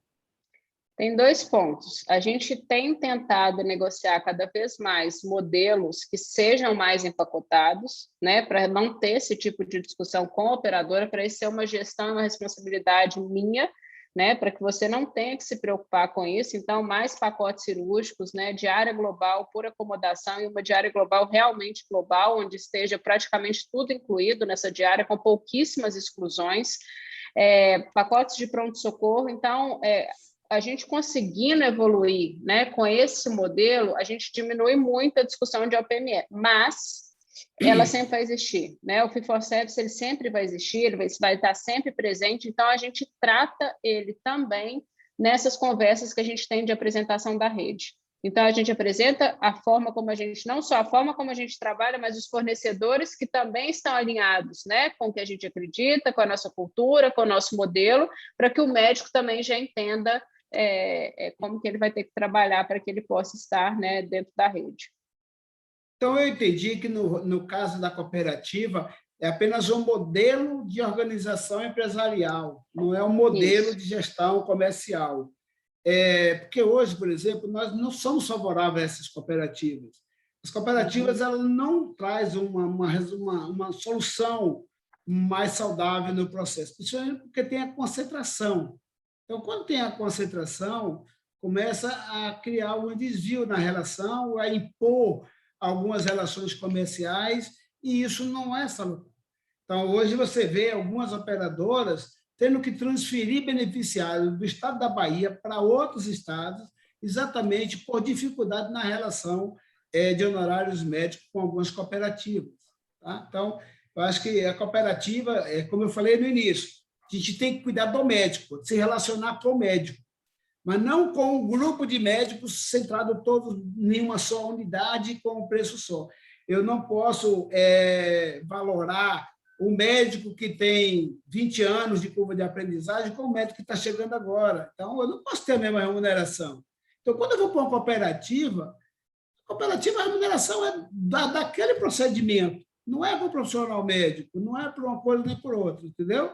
Tem 2 pontos. A gente tem tentado negociar cada vez mais modelos que sejam mais empacotados, né, para não ter esse tipo de discussão com a operadora, para isso ser uma gestão e uma responsabilidade minha, né, para que você não tenha que se preocupar com isso. Então, mais pacotes cirúrgicos, né, diária global por acomodação e uma diária global realmente global, onde esteja praticamente tudo incluído nessa diária, com pouquíssimas exclusões, pacotes de pronto-socorro. Então, a gente conseguindo evoluir, né, com esse modelo, a gente diminui muito a discussão de OPME, mas ela sempre vai existir, né? O fee-for-service ele sempre vai existir, ele vai estar sempre presente, então a gente trata ele também nessas conversas que a gente tem de apresentação da rede. Então, a gente apresenta a forma como a gente, não só a forma como a gente trabalha, mas os fornecedores que também estão alinhados, né, com o que a gente acredita, com a nossa cultura, com o nosso modelo, para que o médico também já entenda como que ele vai ter que trabalhar para que ele possa estar, né, dentro da rede. Então, eu entendi que, no caso da cooperativa, é apenas um modelo de organização empresarial, não é um modelo de gestão comercial. Porque hoje, por exemplo, nós não somos favoráveis a essas cooperativas. As cooperativas elas não trazem uma solução mais saudável no processo, principalmente porque tem a concentração. Então, quando tem a concentração, começa a criar um desvio na relação, a impor algumas relações comerciais, e isso não é salutar. Então, hoje você vê algumas operadoras tendo que transferir beneficiários do estado da Bahia para outros estados, exatamente por dificuldade na relação de honorários médicos com algumas cooperativas. Tá? Então, eu acho que a cooperativa, como eu falei no início, a gente tem que cuidar do médico, se relacionar com o médico, mas não com um grupo de médicos centrado todos em uma só unidade com um preço só. Eu não posso valorar o médico que tem 20 anos de curva de aprendizagem com o médico que está chegando agora. Então, eu não posso ter a mesma remuneração. Então, quando eu vou para uma cooperativa, a remuneração é daquele procedimento, não é para o profissional médico, não é para uma coisa nem por outra, entendeu?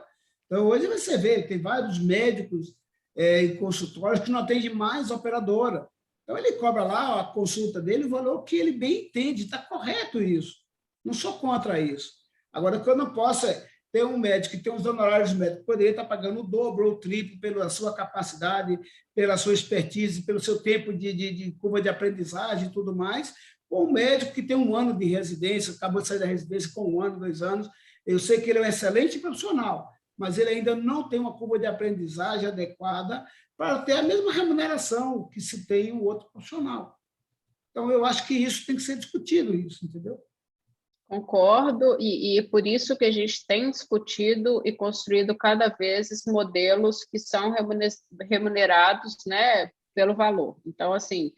Então, hoje você vê, tem vários médicos em consultórios que não atendem mais operadora. Então, ele cobra lá a consulta dele, o valor que ele bem entende, está correto isso. Não sou contra isso. Agora, o que eu não posso é ter um médico que tem uns honorários médicos, poderia estar pagando o dobro ou o triplo pela sua capacidade, pela sua expertise, pelo seu tempo de curva de aprendizagem e tudo mais, ou um médico que tem 1 ano de residência, acabou de sair da residência com 1 ano, 2 anos. Eu sei que ele é um excelente profissional, mas ele ainda não tem uma curva de aprendizagem adequada para ter a mesma remuneração que se tem o outro profissional. Então, eu acho que isso tem que ser discutido, isso, entendeu? Concordo, e por isso que a gente tem discutido e construído cada vez modelos que são remunerados, né, pelo valor. Então, assim,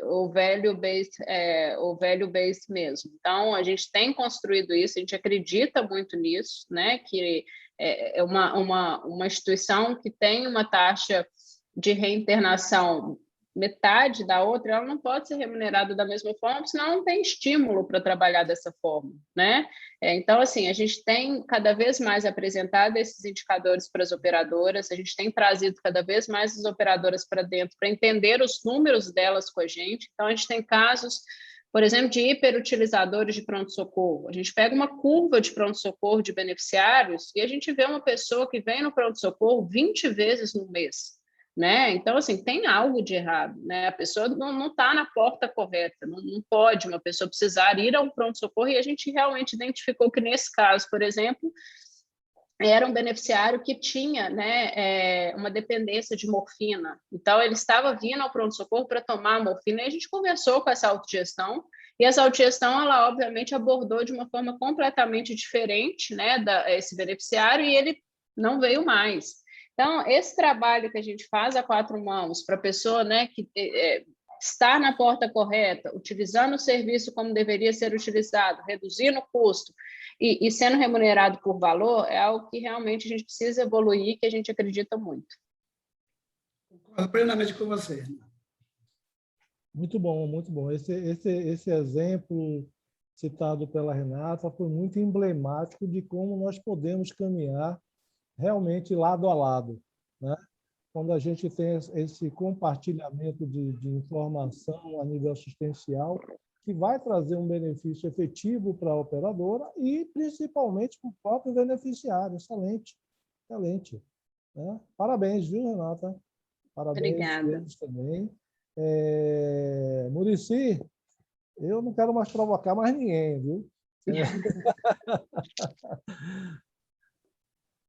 o value-based mesmo. Então, a gente tem construído isso, a gente acredita muito nisso, né, que é uma instituição que tem uma taxa de reinternação metade da outra, ela não pode ser remunerada da mesma forma, senão não tem estímulo para trabalhar dessa forma, né? Então, assim, a gente tem cada vez mais apresentado esses indicadores para as operadoras, a gente tem trazido cada vez mais as operadoras para dentro para entender os números delas com a gente. Então, a gente tem casos, por exemplo, de hiperutilizadores de pronto-socorro. A gente pega uma curva de pronto-socorro de beneficiários e a gente vê uma pessoa que vem no pronto-socorro 20 vezes no mês. Né? Então, assim, tem algo de errado, né? A pessoa não está na porta correta, não pode uma pessoa precisar ir a um pronto-socorro, e a gente realmente identificou que, nesse caso, por exemplo, era um beneficiário que tinha, né, uma dependência de morfina. Então, ele estava vindo ao pronto-socorro para tomar a morfina, e a gente conversou com essa autogestão, e essa autogestão, ela obviamente abordou de uma forma completamente diferente, né, esse beneficiário, e ele não veio mais. Então, esse trabalho que a gente faz a 4 mãos para a pessoa, né, que estar na porta correta, utilizando o serviço como deveria ser utilizado, reduzindo o custo e sendo remunerado por valor, é algo que realmente a gente precisa evoluir, que a gente acredita muito. Concordo plenamente com você. Muito bom, muito bom. Esse exemplo citado pela Renata foi muito emblemático de como nós podemos caminhar realmente lado a lado, né? Quando a gente tem esse compartilhamento de informação a nível assistencial, que vai trazer um benefício efetivo para a operadora e, principalmente, para o próprio beneficiário. Excelente, excelente. Né? Parabéns, viu, Renata? Parabéns eles também. Muricy, eu não quero mais provocar mais ninguém, viu?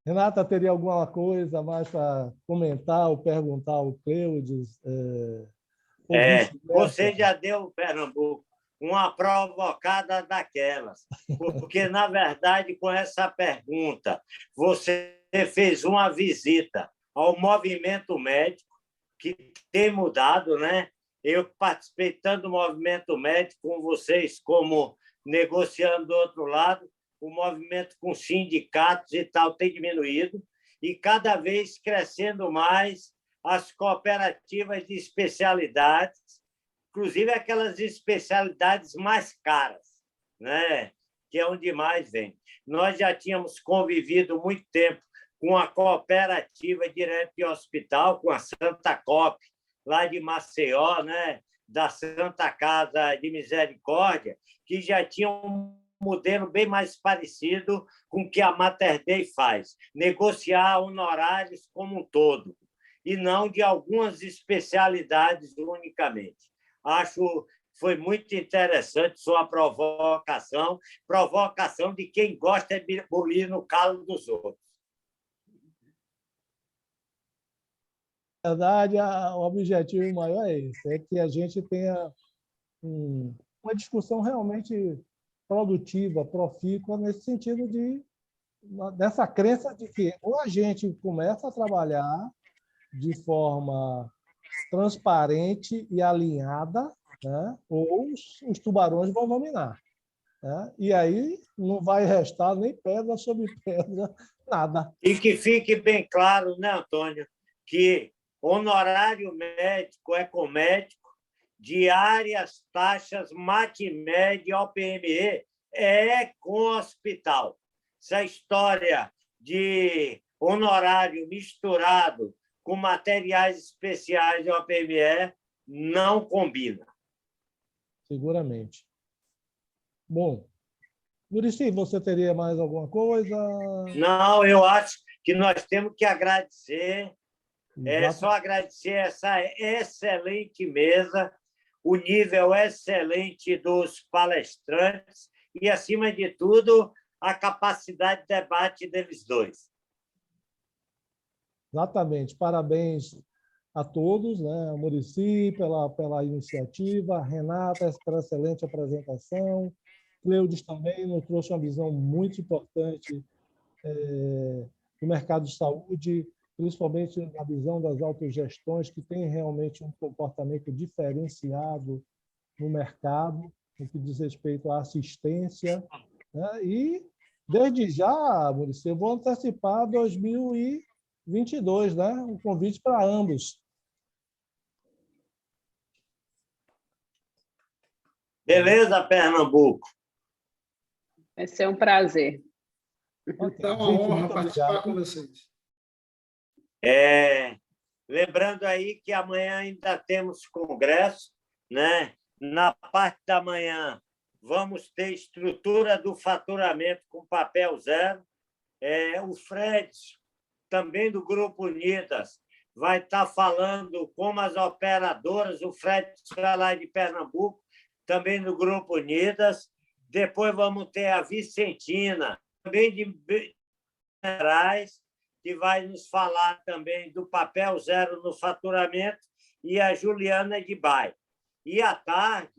Renata, teria alguma coisa mais para comentar ou perguntar ao Cleudes? Você já deu, Pernambuco, uma provocada daquelas, porque, na verdade, com essa pergunta, você fez uma visita ao movimento médico, que tem mudado, né? Eu participei tanto do movimento médico com vocês, como negociando do outro lado, o movimento com sindicatos e tal tem diminuído, e cada vez crescendo mais as cooperativas de especialidades, inclusive aquelas especialidades mais caras, né? Que é onde mais vem. Nós já tínhamos convivido muito tempo com a cooperativa direto de hospital, com a Santa Cop, lá de Maceió, né? Da Santa Casa de Misericórdia, que já tinha um modelo bem mais parecido com o que a Mater Dei faz, negociar honorários como um todo, e não de algumas especialidades unicamente. Acho que foi muito interessante sua provocação de quem gosta de bulir no calo dos outros. Na verdade, o objetivo maior é esse, é que a gente tenha uma discussão realmente produtiva, profícua, nesse sentido dessa crença de que ou a gente começa a trabalhar de forma transparente e alinhada, né? Ou os tubarões vão dominar. Né? E aí não vai restar nem pedra sobre pedra, nada. E que fique bem claro, né, Antônio, que honorário médico é com médico, diárias, taxas, MAT-MED, OPME é com hospital. Essa história de honorário misturado com materiais especiais de OPME não combina. Seguramente. Bom, Muricy, você teria mais alguma coisa? Não, eu acho que nós temos que agradecer, Exato. só agradecer essa excelente mesa, o nível excelente dos palestrantes e, acima de tudo, a capacidade de debate deles dois. Exatamente. Parabéns a todos, né? A Muricy pela iniciativa, a Renata pela excelente apresentação, Cleudes também nos trouxe uma visão muito importante do mercado de saúde, principalmente na visão das autogestões, que tem realmente um comportamento diferenciado no mercado, no que diz respeito à assistência, né? E, desde já, Muricy, eu vou antecipar 2022, né? Um convite para ambos. Beleza, Pernambuco? Vai ser um prazer. Okay. É uma honra participar com vocês. Lembrando aí que amanhã ainda temos congresso, né? Na parte da manhã, vamos ter estrutura do faturamento com papel zero. O Fred, também do Grupo Unidas, vai estar falando como as operadoras, o Fred vai lá de Pernambuco, também do Grupo Unidas. Depois vamos ter a Vicentina, também de Gerais, que vai nos falar também do papel zero no faturamento, e a Juliana de Bairro. E à tarde,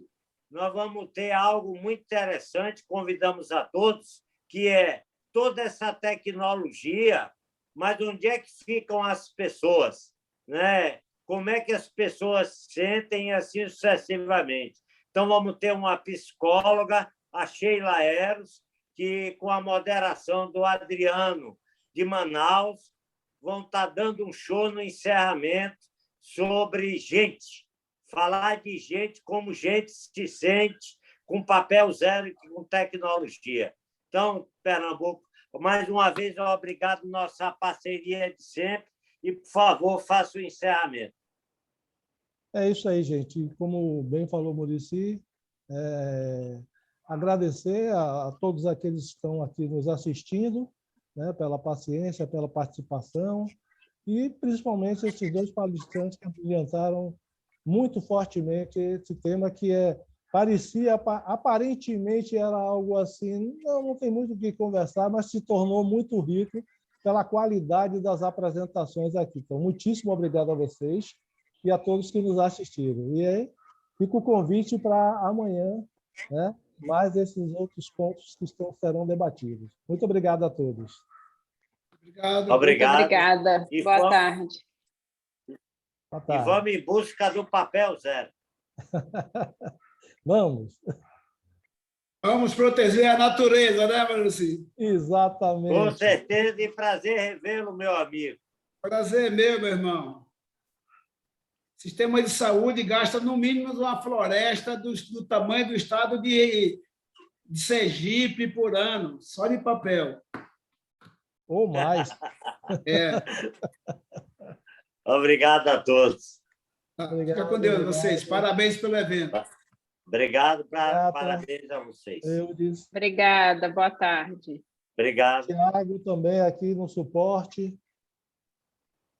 nós vamos ter algo muito interessante, convidamos a todos, que é toda essa tecnologia, mas onde é que ficam as pessoas? Né? Como é que as pessoas sentem, assim sucessivamente? Então, vamos ter uma psicóloga, a Sheila Eros, que, com a moderação do Adriano de Manaus, vão estar dando um show no encerramento sobre gente, falar de gente, como gente se sente com papel zero e com tecnologia. Então, Pernambuco, mais uma vez, obrigado nossa parceria de sempre e, por favor, faça o encerramento. É isso aí, gente. Como bem falou Muricy, agradecer a todos aqueles que estão aqui nos assistindo, né, pela paciência, pela participação, e principalmente esses dois palestrantes que adiantaram muito fortemente esse tema, que parecia, aparentemente era algo assim, não tem muito o que conversar, mas se tornou muito rico pela qualidade das apresentações aqui. Então, muitíssimo obrigado a vocês e a todos que nos assistiram. E aí, fica o convite para amanhã, né, mais esses outros pontos que serão debatidos. Muito obrigado a todos. Obrigado. Obrigado. Muito obrigada. Boa tarde. Boa tarde. E vamos em busca do papel zero. Vamos. Vamos proteger a natureza, né, Muricy? Exatamente. Com certeza, e prazer revê-lo, meu amigo. Prazer meu irmão. Sistema de saúde gasta, no mínimo, uma floresta do tamanho do estado de Sergipe por ano, só de papel. Ou mais. Obrigado a todos. Obrigado, fica com Deus, obrigado. Vocês. Parabéns pelo evento. Obrigado, parabéns a vocês. Obrigada, boa tarde. Obrigado. Tiago também aqui no suporte.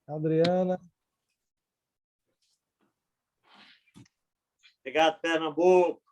Adriana. Obrigado, Pernambuco.